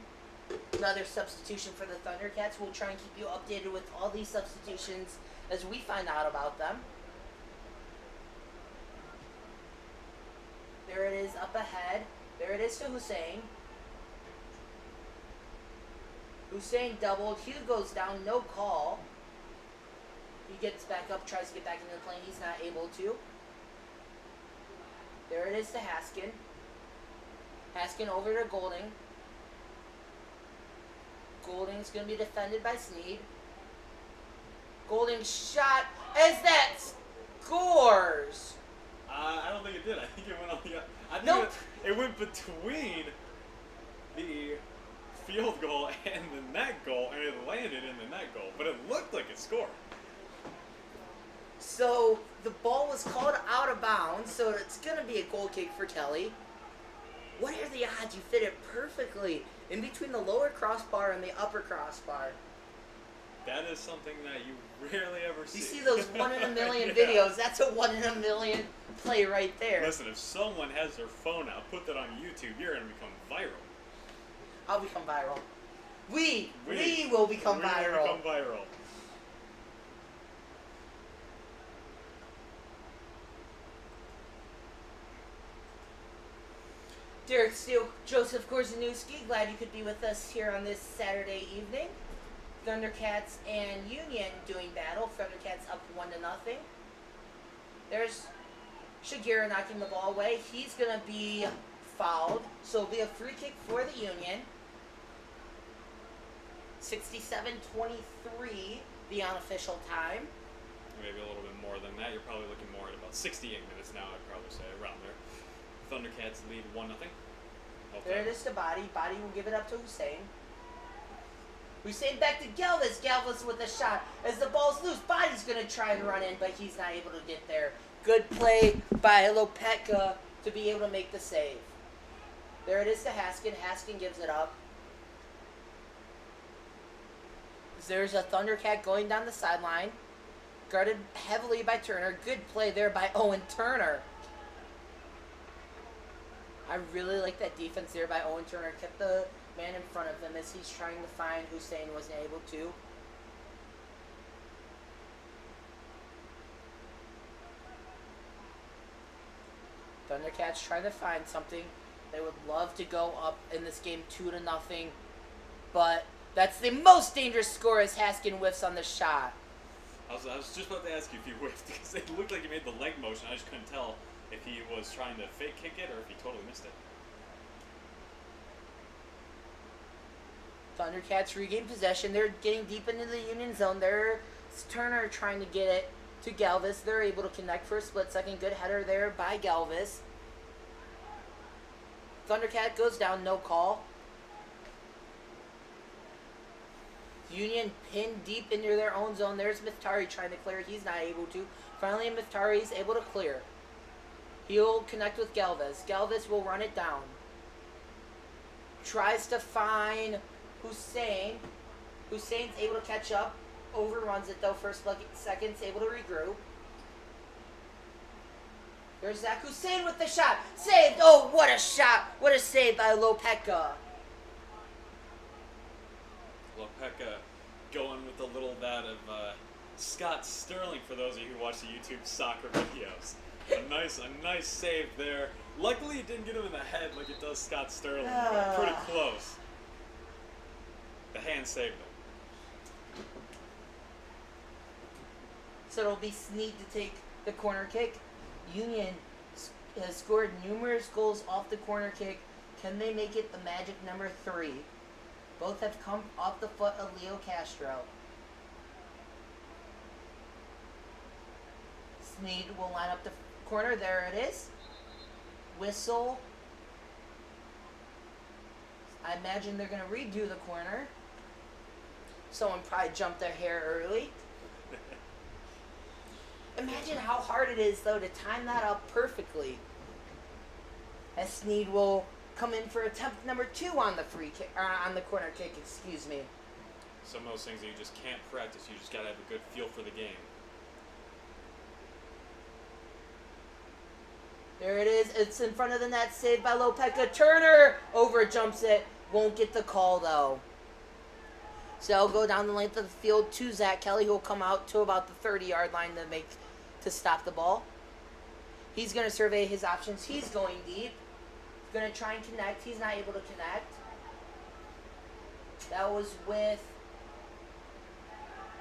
Another substitution for the Thundercats. We'll try and keep you updated with all these substitutions as we find out about them. There it is up ahead. There it is to Hussein. Hussein doubled. He goes down. No call. He gets back up, tries to get back into the plane. He's not able to. There it is to Haskin. Haskin over to Golding. Golding's going to be defended by Sneed. Golding shot as that scores. I don't think it did. I think it went on the. I think Nope. it went between the field goal and the net goal, and it landed in the net goal. But it looked like it scored. So the ball was called out of bounds, so it's going to be a goal kick for Kelly. What are the odds you fit it perfectly in between the lower crossbar and the upper crossbar? That is something that you rarely ever see. You see those 1 in a million Yeah. videos, that's a 1 in a million play right there. Listen, if someone has their phone out, put that on YouTube, you're going to become viral. I'll become viral. We will become viral. Will become viral. Derek Steele, Joseph Korzeniewski, glad you could be with us here on this Saturday evening. Thundercats and Union doing battle. Thundercats up 1-0. There's Shagira knocking the ball away. He's going to be fouled, so it'll be a free kick for the Union. 67-23, the unofficial time. Maybe a little bit more than that. You're probably looking more at about 68 minutes now, I'd probably say, around there. Thundercats lead 1-0. There it is to Body. Body will give it up to Hussein. Hussein back to Galvez. Galvez with a shot. As the ball's loose, Body's going to try and run in, but he's not able to get there. Good play by Lopeka to be able to make the save. There it is to Haskin. Haskin gives it up. There's a Thundercat going down the sideline. Guarded heavily by Turner. Good play there by Owen Turner. I really like that defense there by Owen Turner. Kept the man in front of him as he's trying to find Hussein, wasn't able to. Thundercats trying to find something. They would love to go up in this game 2-0, but that's the most dangerous score as Haskin whiffs on the shot. I was just about to ask you if you whiffed, because it looked like he made the leg motion. I just couldn't tell if he was trying to fake kick it or if he totally missed it. Thundercats regain possession. They're getting deep into the Union zone. There's Turner trying to get it to Galvez. They're able to connect for a split second. Good header there by Galvez. Thundercat goes down, no call. Union pinned deep into their own zone. There's Miftari trying to clear. He's not able to. Finally, Miftari is able to clear. He'll connect with Galvez. Galvez will run it down. Tries to find Hussein. Hussein's able to catch up. Overruns it though for seconds. Able to regroup. There's Zach Hussein with the shot. Saved. Oh, what a shot. What a save by Lopeka. Lopeka going with a little that of Scott Sterling, for those of you who watch the YouTube soccer videos. A nice save there. Luckily, it didn't get him in the head like it does Scott Sterling. But pretty close. The hand saved him. So it'll be Snead to take the corner kick. Union has scored numerous goals off the corner kick. Can they make it the magic number 3? Both have come off the foot of Leo Castro. Snead will line up the corner. There it is. Whistle. I imagine they're going to redo the corner. Someone probably jumped their hair early. Imagine how hard it is, though, to time that up perfectly. As Snead will come in for attempt number 2 on the free kick, on the corner kick. Excuse me. Some of those things that you just can't practice. You just gotta have a good feel for the game. There it is. It's in front of the net. Saved by Lopeka. Turner over jumps it. Won't get the call, though. So I'll go down the length of the field to Zach Kelly, who will come out to about the 30-yard line to stop the ball. He's going to survey his options. He's going deep. He's going to try and connect. He's not able to connect. That was with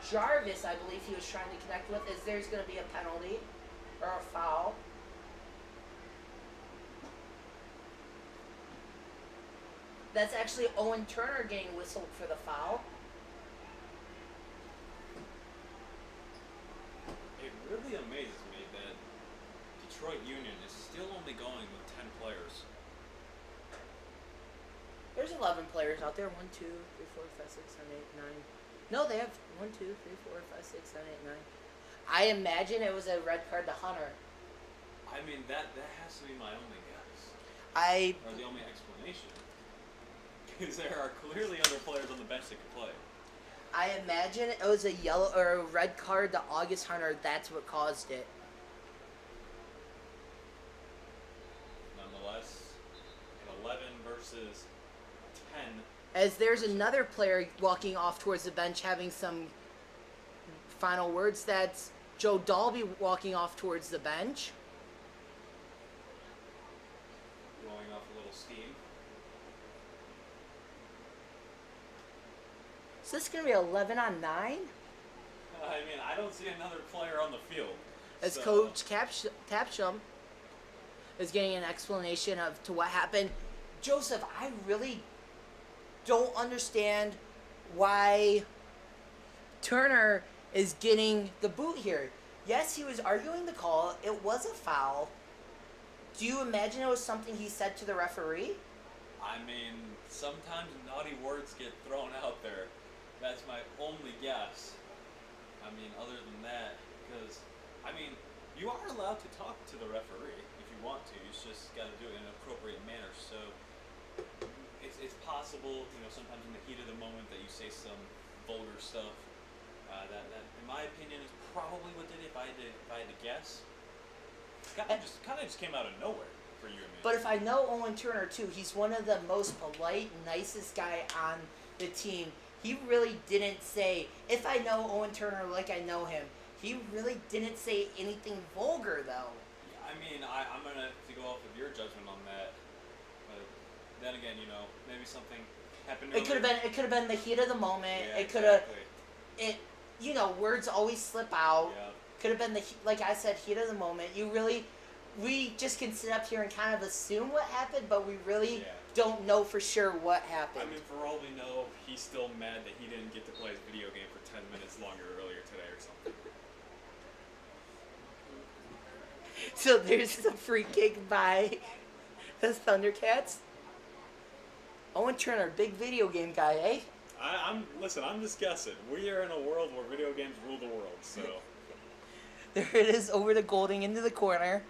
Jarvis, I believe he was trying to connect with. There's going to be a penalty or a foul. That's actually Owen Turner getting whistled for the foul. It really amazes me that Detroit Union is still only going with 10 players. There's 11 players out there. 1, 2, 3, 4, 5, 6, 7, 8, 9. No, they have 1, 2, 3, 4, 5, 6, 7, 8, 9. I imagine it was a red card to Hunter. I mean, that has to be my only guess. Or the only explanation. Because there are clearly other players on the bench that can play. I imagine it was a yellow or a red card to August Hunter. That's what caused it. Nonetheless, 11 versus 10. As there's another player walking off towards the bench having some final words. That's Joe Dalby walking off towards the bench. Blowing off a little steam. So this is going to be 11 on 9? I mean, I don't see another player on the field. As Coach Tapsham is getting an explanation of to what happened. Joseph, I really don't understand why Turner is getting the boot here. Yes, he was arguing the call. It was a foul. Do you imagine it was something he said to the referee? I mean, sometimes naughty words get thrown out there. That's my only guess. I mean, other than that, because, I mean, you are allowed to talk to the referee if you want to. You just got to do it in an appropriate manner. So it's possible, you know, sometimes in the heat of the moment that you say some vulgar stuff. That in my opinion, is probably what did it. If I had to guess, kind of just came out of nowhere for you and me. But if I know Owen Turner too, he's one of the most polite, nicest guy on the team. He really didn't say, if I know Owen Turner like I know him, he really didn't say anything vulgar, though. Yeah, I mean, I'm going to have to go off of your judgment on that. But then again, you know, maybe something happened It could have been the heat of the moment. Yeah, it could have, exactly. you know, words always slip out. Yeah. Could have been like I said, heat of the moment. We just can sit up here and kind of assume what happened, but we really don't know for sure what happened. I mean, for all we know, he's still mad that he didn't get to play his video game for 10 minutes longer earlier today or something. So there's a free kick by the Thundercats. Owen Turner, big video game guy, eh? Listen, I'm just guessing. We are in a world where video games rule the world, so. There it is, over to Golding into the corner.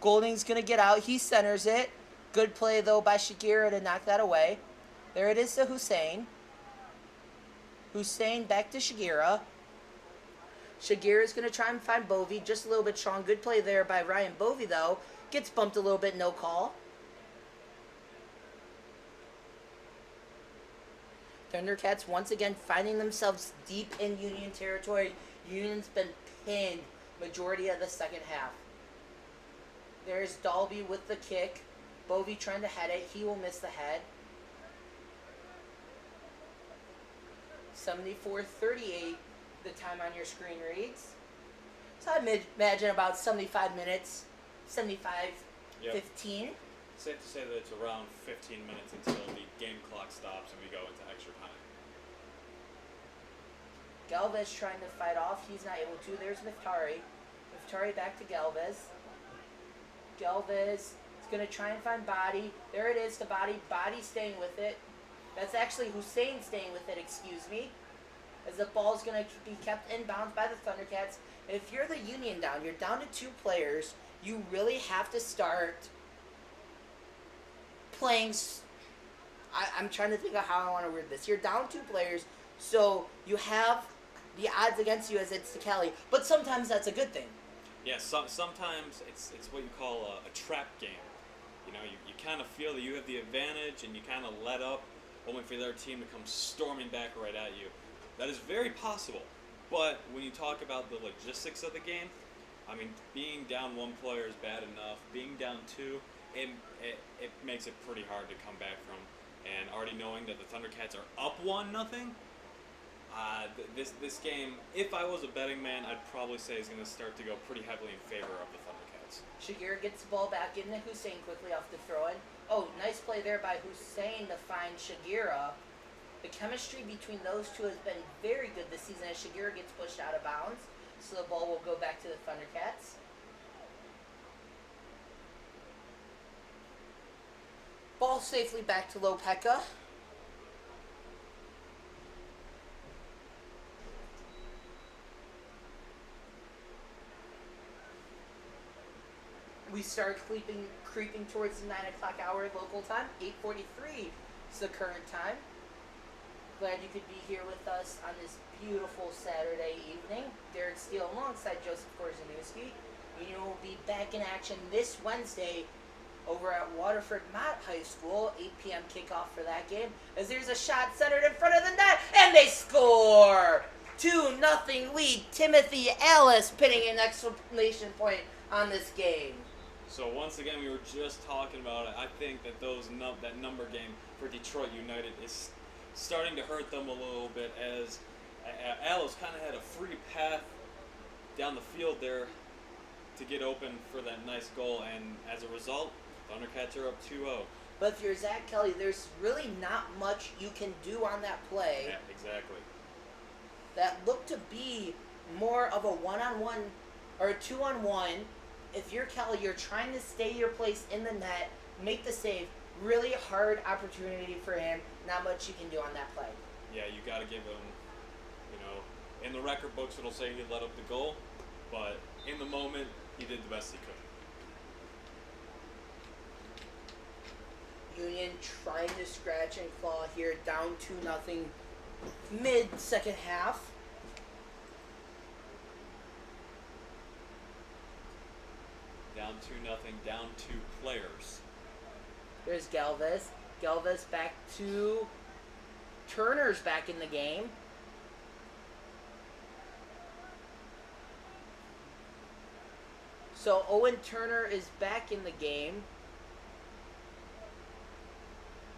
Golding's going to get out. He centers it. Good play, though, by Shakira to knock that away. There it is to Hussein. Hussein back to Shakira. Shakira's going to try and find Bovey. Just a little bit strong. Good play there by Ryan Bovey, though. Gets bumped a little bit, no call. Thundercats once again finding themselves deep in Union territory. Union's been pinned majority of the second half. There's Dalby with the kick. Bovey trying to head it. He will miss the head. 74-38, the time on your screen reads. So I imagine about 75 minutes, 75-15. Safe to say that it's around 15 minutes until the game clock stops and we go into extra time. Galvez trying to fight off. He's not able to. There's Miftari. Miftari back to Galvez. Galvez is going to try and find Body. There it is to Body. Body staying with it. That's actually Hussein staying with it, excuse me. As the ball's going to be kept inbounds by the Thundercats. If you're the Union down, you're down to 2 players. You really have to start playing. I'm trying to think of how I want to word this. You're down 2 players, so you have the odds against you as it's to Kelly. But sometimes that's a good thing. Yeah, sometimes it's what you call a trap game. You know, you kind of feel that you have the advantage and you kind of let up, only for their team to come storming back right at you. That is very possible. But when you talk about the logistics of the game, I mean, being down 1 player is bad enough. Being down 2, it makes it pretty hard to come back from. And already knowing that the Thundercats are up 1-0, this game, if I was a betting man, I'd probably say is going to start to go pretty heavily in favor of the Thundercats. Shagir gets the ball back into Hussein quickly off the throw-in. Oh, nice play there by Hussein to find Shagira. The chemistry between those two has been very good this season as Shagira gets pushed out of bounds. So the ball will go back to the Thundercats. Ball safely back to Lopeka. We start creeping towards the 9 o'clock hour local time. 8:43 is the current time. Glad you could be here with us on this beautiful Saturday evening. Derek Steele alongside Joseph Korzeniewski. Union will be back in action this Wednesday over at Waterford Mott High School. 8 p.m. kickoff for that game. As there's a shot centered in front of the net, and they score! 2-0 lead. Timothy Ellis pinning an exclamation point on this game. So once again, we were just talking about it. I think that that number game for Detroit United is starting to hurt them a little bit, as Alice kind of had a free path down the field there to get open for that nice goal, and as a result, Thundercats are up 2-0. But if you're Zach Kelly, there's really not much you can do on that play. Yeah, exactly. That looked to be more of a 1-on-1 or a 2-on-1. If you're Kelly, you're trying to stay your place in the net, make the save. Really hard opportunity for him. Not much you can do on that play. Yeah, you got to give him, in the record books it'll say he let up the goal, but in the moment, he did the best he could. Union trying to scratch and claw here, down 2-0 mid-second half. Down 2-0, down 2 players. There's Galvez. Galvez back to Turner's back in the game. So Owen Turner is back in the game.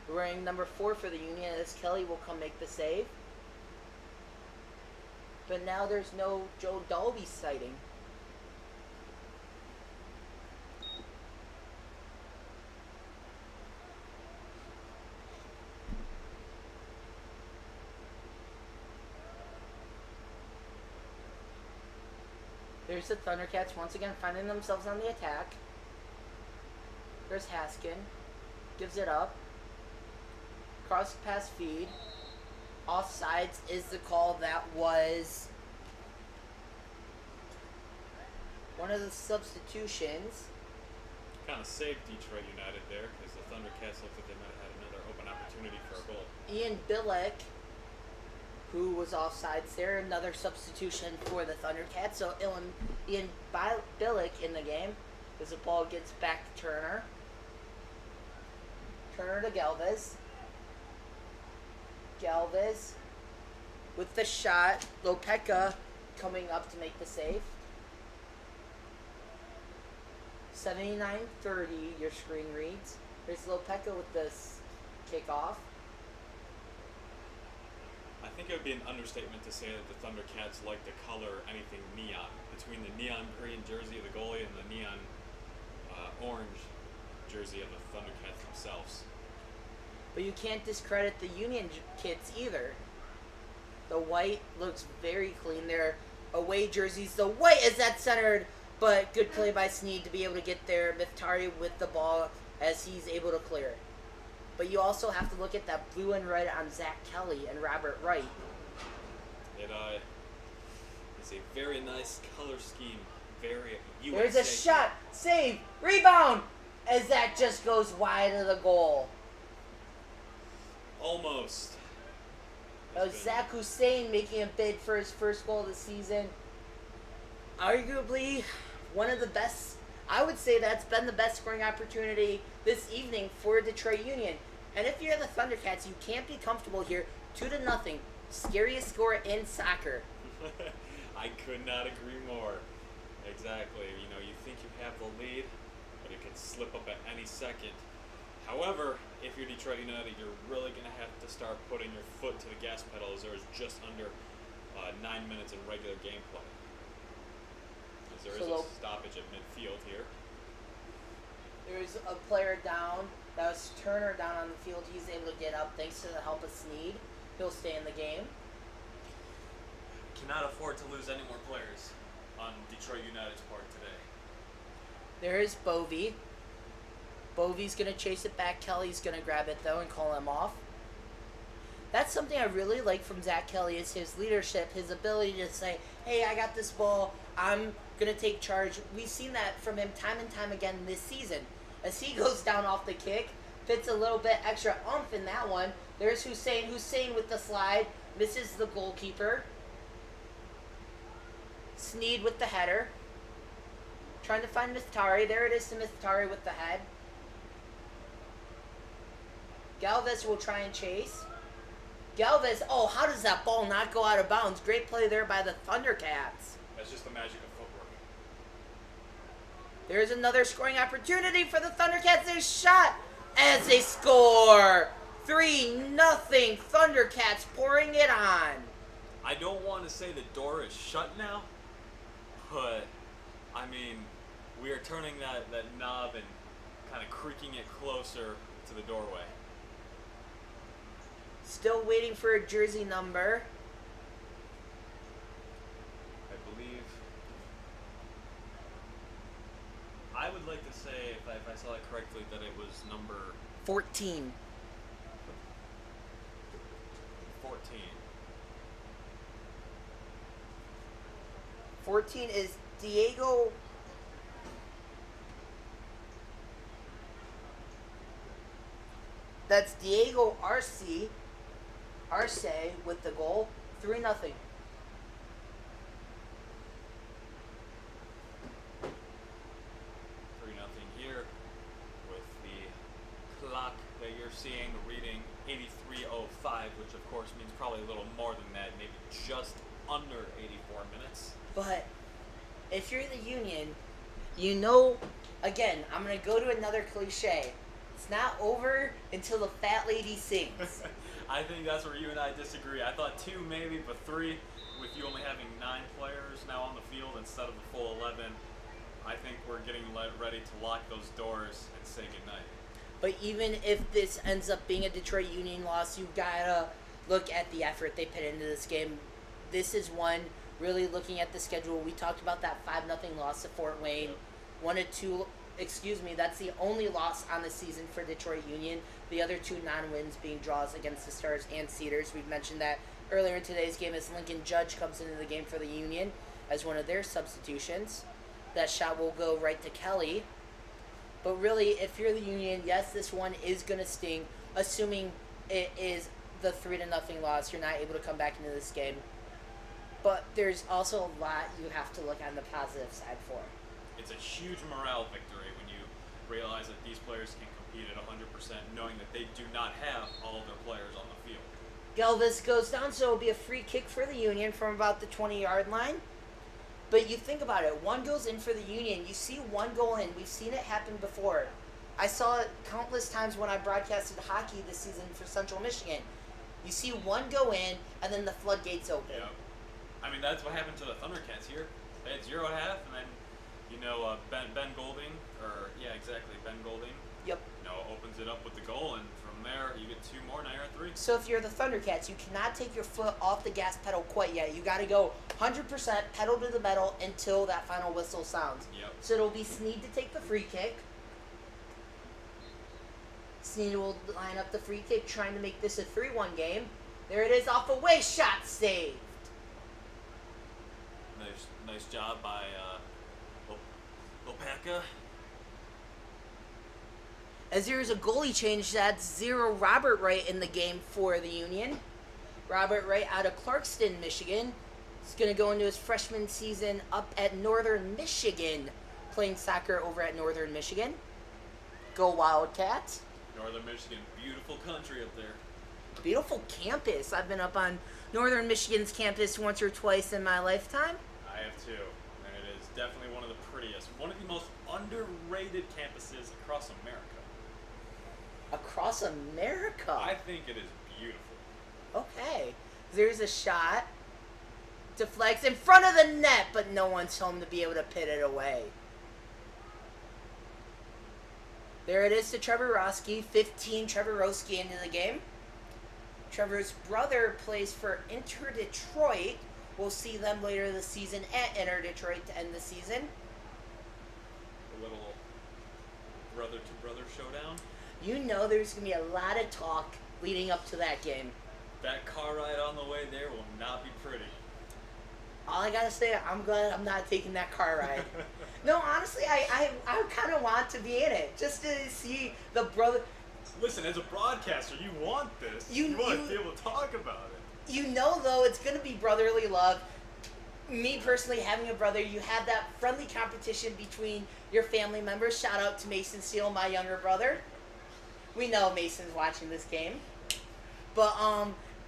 Wearing number 4 for the Union, as Kelly will come make the save. But now there's no Joe Dalby sighting. There's the Thundercats once again finding themselves on the attack. There's Haskin. Gives it up. Cross pass feed. Offsides is the call. That was one of the substitutions. Kind of saved Detroit United there, because the Thundercats looked like they might have had another open opportunity for a goal. Ian Billick, who was offsides there, another substitution for the Thundercats. So Ian Billick in the game as the ball gets back to Turner. Turner to Galvez. Galvez with the shot. Lopeka coming up to make the save. 79-30, your screen reads. There's Lopeka with this kickoff. I think it would be an understatement to say that the Thundercats like to color anything neon. Between the neon green jersey of the goalie and the neon orange jersey of the Thundercats themselves. But you can't discredit the Union kits either. The white looks very clean. Their away jerseys, the white is that centered, but good play by Sneed to be able to get there. Miftari with the ball as he's able to clear. But you also have to look at that blue and red on Zach Kelly and Robert Wright. It is a very nice color scheme. Very USA. There's a shot, save, rebound, as that just goes wide of the goal. Almost. Zach Hussein making a bid for his first goal of the season. Arguably one of the best. I would say that's been the best scoring opportunity this evening for Detroit Union. And if you're the Thundercats, you can't be comfortable here. 2-0. Scariest score in soccer. I could not agree more. Exactly. You know, you think you have the lead, but it could slip up at any second. However, if you're Detroit United, you're really going to have to start putting your foot to the gas pedal as there is just under 9 minutes in regular gameplay. As there is a stoppage at midfield here. There's a player down. That was Turner down on the field. He's able to get up thanks to the help of Sneed. He'll stay in the game. Cannot afford to lose any more players on Detroit United's part today. There is Bovey. Bovey's going to chase it back. Kelly's going to grab it, though, and call him off. That's something I really like from Zach Kelly is his leadership, his ability to say, hey, I got this ball. I'm going to take charge. We've seen that from him time and time again this season. As he goes down off the kick, fits a little bit extra oomph in that one. There's Hussein. Hussein with the slide. Misses the goalkeeper. Sneed with the header. Trying to find Miftari. There it is to Miftari with the head. Galvez will try and chase. Galvez, oh, how does that ball not go out of bounds? Great play there by the Thundercats. That's just the magic of footwork. There's another scoring opportunity for the Thundercats. They shot as they score. 3-0. Thundercats pouring it on. I don't want to say the door is shut now, but, I mean, we are turning that knob and kind of creaking it closer to the doorway. Still waiting for a jersey number. I believe. I would like to say, if I saw it correctly, that it was number 14. 14. 14 is Diego. That's Diego Arce with the goal. 3-0. 3-0 here with the clock that you're seeing reading 83:05, which of course means probably a little more than that, maybe just under 84 minutes. But if you're the Union, you know, again, I'm going to go to another cliche. It's not over until the fat lady sings. I think that's where you and I disagree. I thought 2 maybe, but 3, with you only having 9 players now on the field instead of the full 11, I think we're getting ready to lock those doors and say goodnight. But even if this ends up being a Detroit Union loss, you've got to look at the effort they put into this game. This is one, really looking at the schedule, we talked about that 5-0 loss to Fort Wayne. That's the only loss on the season for Detroit Union. The other 2 non-wins being draws against the Stars and Cedars. We've mentioned that earlier in today's game as Lincoln Judge comes into the game for the Union as one of their substitutions. That shot will go right to Kelly. But really, if you're the Union, yes, this one is going to sting, assuming it is the 3-0 loss. You're not able to come back into this game. But there's also a lot you have to look on the positive side for. It's a huge morale victory when you realize that these players can compete at 100%, knowing that they do not have all of their players on the field. Galvis goes down, so it'll be a free kick for the Union from about the 20-yard line. But you think about it, one goes in for the Union. You see one go in. We've seen it happen before. I saw it countless times when I broadcasted hockey this season for Central Michigan. You see one go in, and then the floodgates open. Yep. I mean, that's what happened to the Thundercats here. They had 0 at half, and then, Ben Golding, Ben Golding, Yep. opens it up with the goal, and from there, you get 2 more, now you're at 3. So if you're the Thundercats, you cannot take your foot off the gas pedal quite yet. You got to go 100% pedal to the metal until that final whistle sounds. Yep. So it'll be Sneed to take the free kick. Sneed will line up the free kick, trying to make this a 3-1 game. There it is, off a waist shot, saved. Nice job by Opaka. As there is a goalie change, that's 0 Robert Wright in the game for the Union. Robert Wright out of Clarkston, Michigan. He's going to go into his freshman season up at Northern Michigan, playing soccer over at Northern Michigan. Go Wildcats. Northern Michigan, beautiful country up there. Beautiful campus. I've been up on Northern Michigan's campus once or twice in my lifetime. I have too, and it is definitely one of the prettiest, one of the most underrated campuses across America. Across America? I think it is beautiful. Okay. There's a shot. Deflects in front of the net, but no one's home to be able to pit it away. There it is to Trevor Roski. 15 Trevor Roski into the game. Trevor's brother plays for Inter Detroit. We'll see them later this season at Inter Detroit to end the season. A little brother-to-brother showdown. You know there's going to be a lot of talk leading up to that game. That car ride on the way there will not be pretty. All I got to say, I'm glad I'm not taking that car ride. No, honestly, I kind of want to be in it. Just to see the brother... Listen, as a broadcaster, you want this. You want to be able to talk about it. You know, though, it's going to be brotherly love. Me, personally, having a brother, you have that friendly competition between your family members. Shout out to Mason Steele, my younger brother. We know Mason's watching this game. But,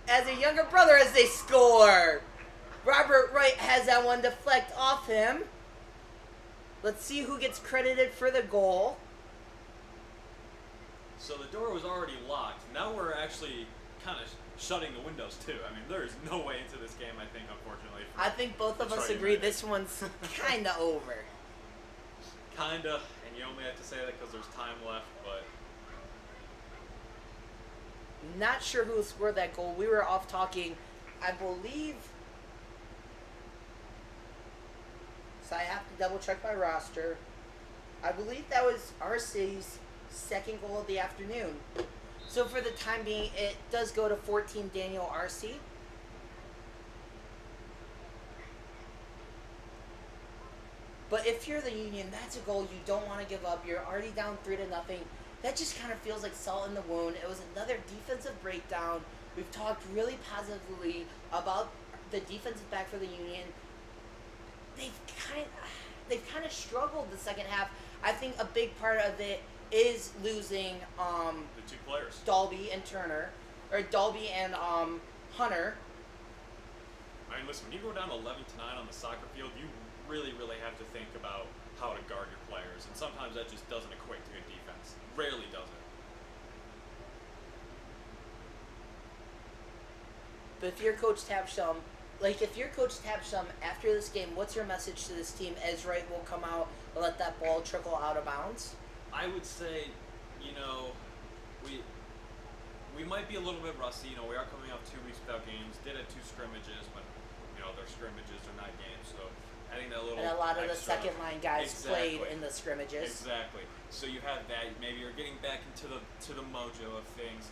as a younger brother, as they score, Robert Wright has that one deflect off him. Let's see who gets credited for the goal. So the door was already locked. Now we're actually kind of shutting the windows too. I mean, there is no way into this game, I think, unfortunately. I think both of us agree this one's kind of over. Kinda, and you only have to say that because there's time left, but... Not sure who scored that goal. We were off talking, I believe... So I have to double check my roster. I believe that was RC's second goal of the afternoon. So for the time being, it does go to 14 Daniel RC. But if you're the Union, that's a goal you don't want to give up. You're already down 3-0. That just kind of feels like salt in the wound. It was another defensive breakdown. We've talked really positively about the defensive back for the Union. They've kind of struggled the second half. I think a big part of it is losing the 2 players, Dalby and Turner, or Dalby and Hunter. I mean, listen, when you go down 11-9 on the soccer field, you really have to think about how to guard your players, and sometimes that just doesn't equate to good defense. Rarely does it. But if you're Coach Tabsham, after this game, what's your message to this team as Wright will come out and let that ball trickle out of bounds? I would say, we might be a little bit rusty. We are coming off 2 weeks without games. Did have 2 scrimmages, but they're scrimmages, they're not games. So I think that little and a lot of the extra, second line guys played in the scrimmages. Exactly. So you have that. Maybe you're getting back into the mojo of things.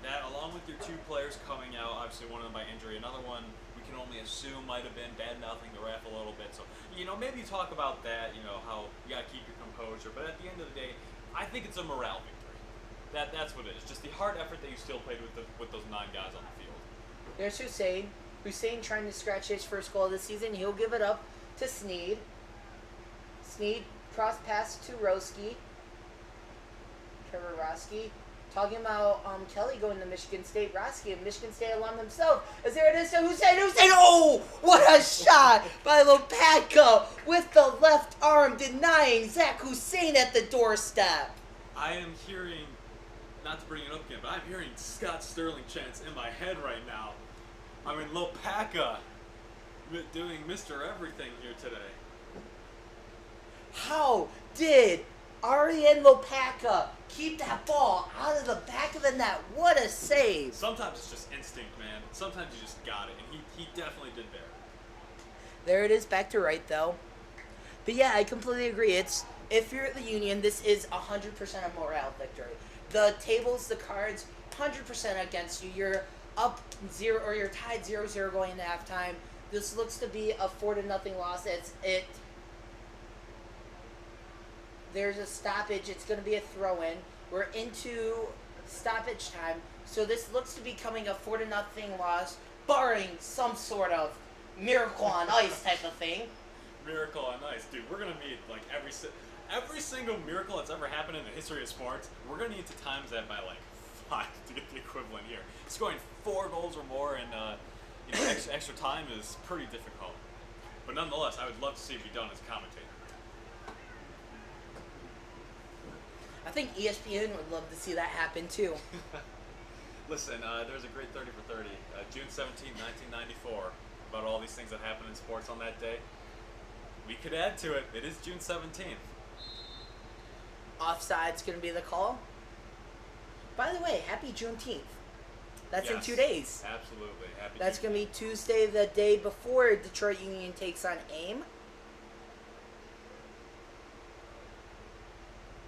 That along with your 2 players coming out, obviously one of them by injury, another one we can only assume might have been bad-mouthing the ref a little bit. So maybe talk about that. How you got to keep your composure. But at the end of the day, I think it's a morale victory. That's what it is. Just the hard effort that you still played with those 9 guys on the field. There's Hussein. Hussein trying to scratch his first goal of the season. He'll give it up to Sneed. Sneed cross pass to Roski. Trevor Roski. Talking about Kelly going to Michigan State, Roski, a Michigan State alum himself. As there it is to Hussein. Oh, what a shot by Lopatko with the left arm, denying Zach Hussein at the doorstep. I am hearing, not to bring it up again, but I'm hearing Scott Sterling chants in my head right now. I mean, Lopaka doing Mr. Everything here today. How did Ariane Lopaka keep that ball out of the back of the net? What a save. Sometimes it's just instinct, man. Sometimes you just got it, and he definitely did there. There it is, back to right, though. But yeah, I completely agree. It's if you're at the Union, this is 100% a morale victory. The tables, the cards, 100% against you. You're up 0 or you're tied 0-0 going into halftime. This looks to be a 4-0 loss. There's a stoppage. It's going to be a throw-in. We're into stoppage time. So this looks to be coming a 4-0 loss, barring some sort of miracle on ice type of thing. Miracle on ice, dude. We're gonna need like every single miracle that's ever happened in the history of sports. We're gonna need to times that by like 5 to get the equivalent here. Scoring 4 goals or more in extra time is pretty difficult. But nonetheless, I would love to see it be done as a commentator. I think ESPN would love to see that happen too. Listen, there's a great 30 for 30, June 17, 1994, about all these things that happened in sports on that day. We could add to it. It is June 17th. Offside's going to be the call. By the way, happy Juneteenth. That's Yes, in 2 days. Absolutely. Happy That's Juneteenth. going to be Tuesday, the day before Detroit Union takes on AIM.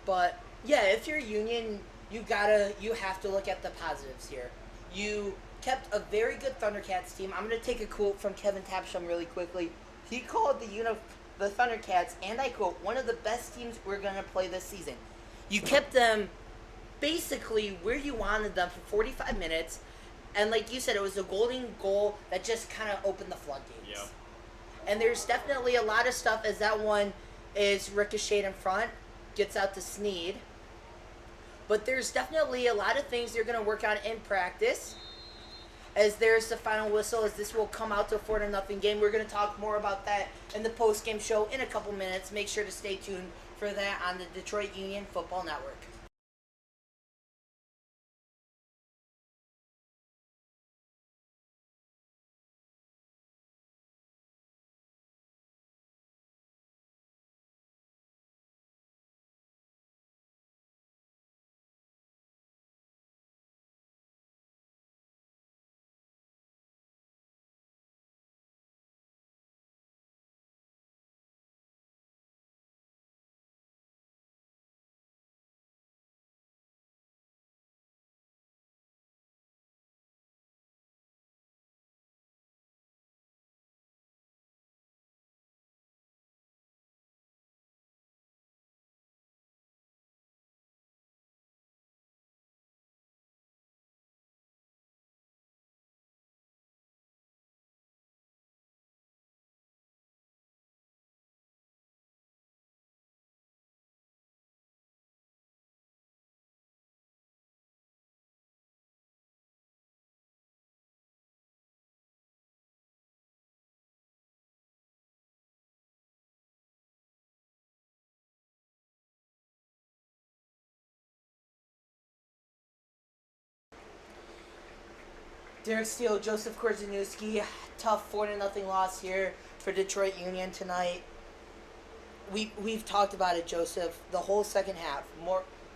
But yeah, if you're Union, you have to look at the positives here. You kept a very good Thundercats team. I'm going to take a quote from Kevin Tapsham really quickly. He called the Thundercats, and I quote, one of the best teams we're going to play this season. You kept them basically where you wanted them for 45 minutes, and like you said, it was a golden goal that just kind of opened the floodgates. Yep. And there's definitely a lot of stuff as that one is ricocheted in front, gets out to Sneed. But there's definitely a lot of things they're going to work on in practice. As there's the final whistle, as this will come out to a 4-0 game. We're going to talk more about that in the post-game show in a couple minutes. Make sure to stay tuned for that on the Detroit Union Football Network. Derek Steele, Joseph Korzeniewski, tough 4-0 loss here for Detroit Union tonight. We've talked about it, Joseph. The whole second half,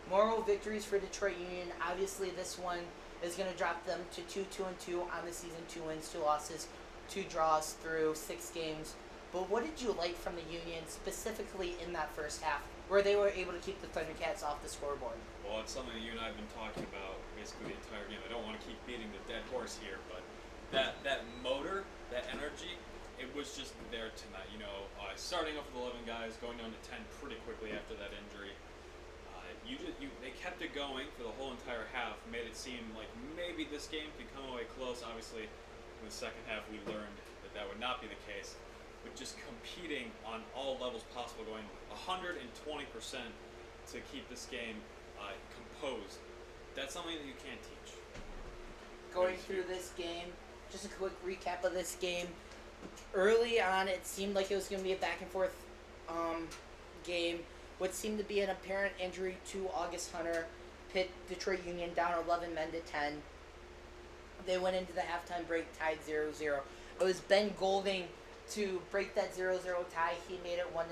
moral victories for Detroit Union. Obviously, this one is going to drop them to 2-2-2 on the season. 2 wins, 2 losses, 2 draws through 6 games. But what did you like from the Union specifically in that first half, where they were able to keep the Thundercats off the scoreboard? Well, it's something that you and I have been talking about basically the entire game. I don't want to keep beating the dead horse here, but that motor, that energy, it was just there tonight. Starting off with 11 guys, going down to 10 pretty quickly after that injury. They kept it going for the whole entire half, made it seem like maybe this game could come away close. Obviously, in the second half, we learned that would not be the case. But just competing on all levels possible, going 120% to keep this game composed. That's something that you can't teach. Going through this game, just a quick recap of this game. Early on, it seemed like it was going to be a back and forth game. What seemed to be an apparent injury to August Hunter pit Detroit Union down 11 men to 10. They went into the halftime break tied 0-0. It was Ben Golding to break that 0-0 tie. He made it 1-0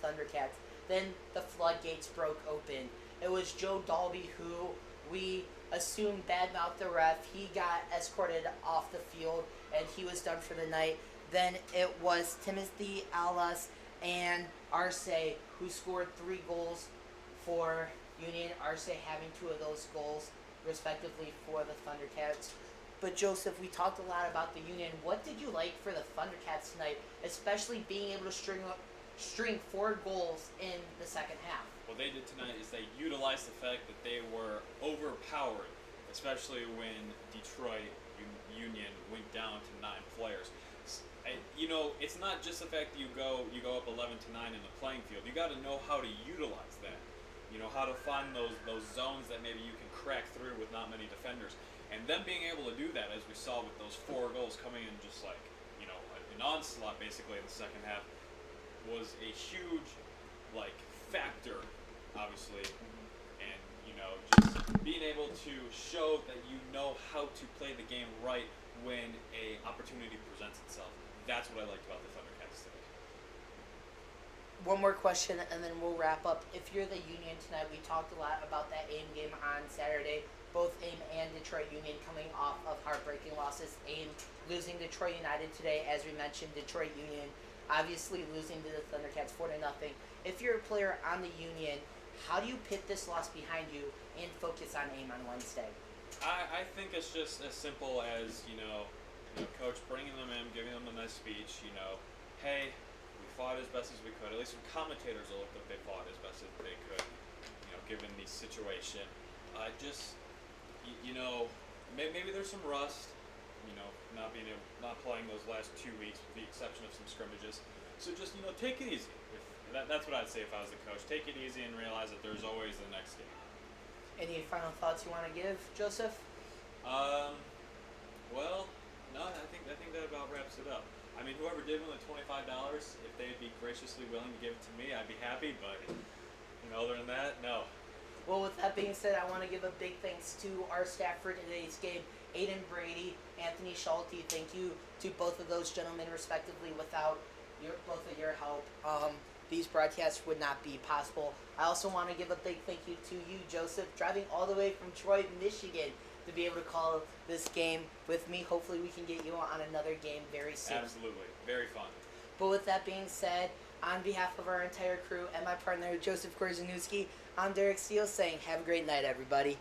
Thundercats. Then the floodgates broke open. It was Joe Dalby who we assumed badmouthed the ref. He got escorted off the field and he was done for the night. Then it was Timothy Alas and Arce who scored 3 goals for Union. Arce having 2 of those goals respectively for the Thundercats. But Joseph, we talked a lot about the Union. What did you like for the Thundercats tonight, especially being able to string 4 goals in the second half? What they did tonight is they utilized the fact that they were overpowered, especially when Detroit Union went down to 9 players. It's not just the fact that you go up 11-9 in the playing field. You got to know how to utilize that. You know how to find those zones that maybe you can crack through with not many defenders, and them being able to do that, as we saw with those 4 goals coming in, just like an onslaught basically in the second half, was a huge factor, obviously, and just being able to show that you know how to play the game right when a opportunity presents itself. That's what I liked about the Thundercats today. One more question and then we'll wrap up. If you're the Union tonight, we talked a lot about that AIM game on Saturday. Both AIM and Detroit Union coming off of heartbreaking losses. AIM losing Detroit United today, as we mentioned. Detroit Union obviously losing to the Thundercats 4-0. If you're a player on the Union, how do you put this loss behind you and focus on AIM on Wednesday? I think it's just as simple as coach bringing them in, giving them a nice speech. Hey, we fought as best as we could. At least some commentators will look like they fought as best as they could. Given the situation, maybe there's some rust. Not playing those last 2 weeks, with the exception of some scrimmages. So just take it easy. That's what I'd say if I was the coach. Take it easy and realize that there's always the next game. Any final thoughts you want to give, Joseph? Well, no, I think that about wraps it up. I mean, whoever did win the $25, if they'd be graciously willing to give it to me, I'd be happy. But other than that, no. Well, with that being said, I want to give a big thanks to our staff for today's game. Aiden Brady, Anthony Schulte, thank you to both of those gentlemen respectively. Without both of your help, these broadcasts would not be possible. I also want to give a big thank you to you, Joseph, driving all the way from Troy, Michigan, to be able to call this game with me. Hopefully we can get you on another game very soon. Absolutely. Very fun. But with that being said, on behalf of our entire crew and my partner, Joseph Korzeniewski, I'm Derek Steele saying have a great night, everybody.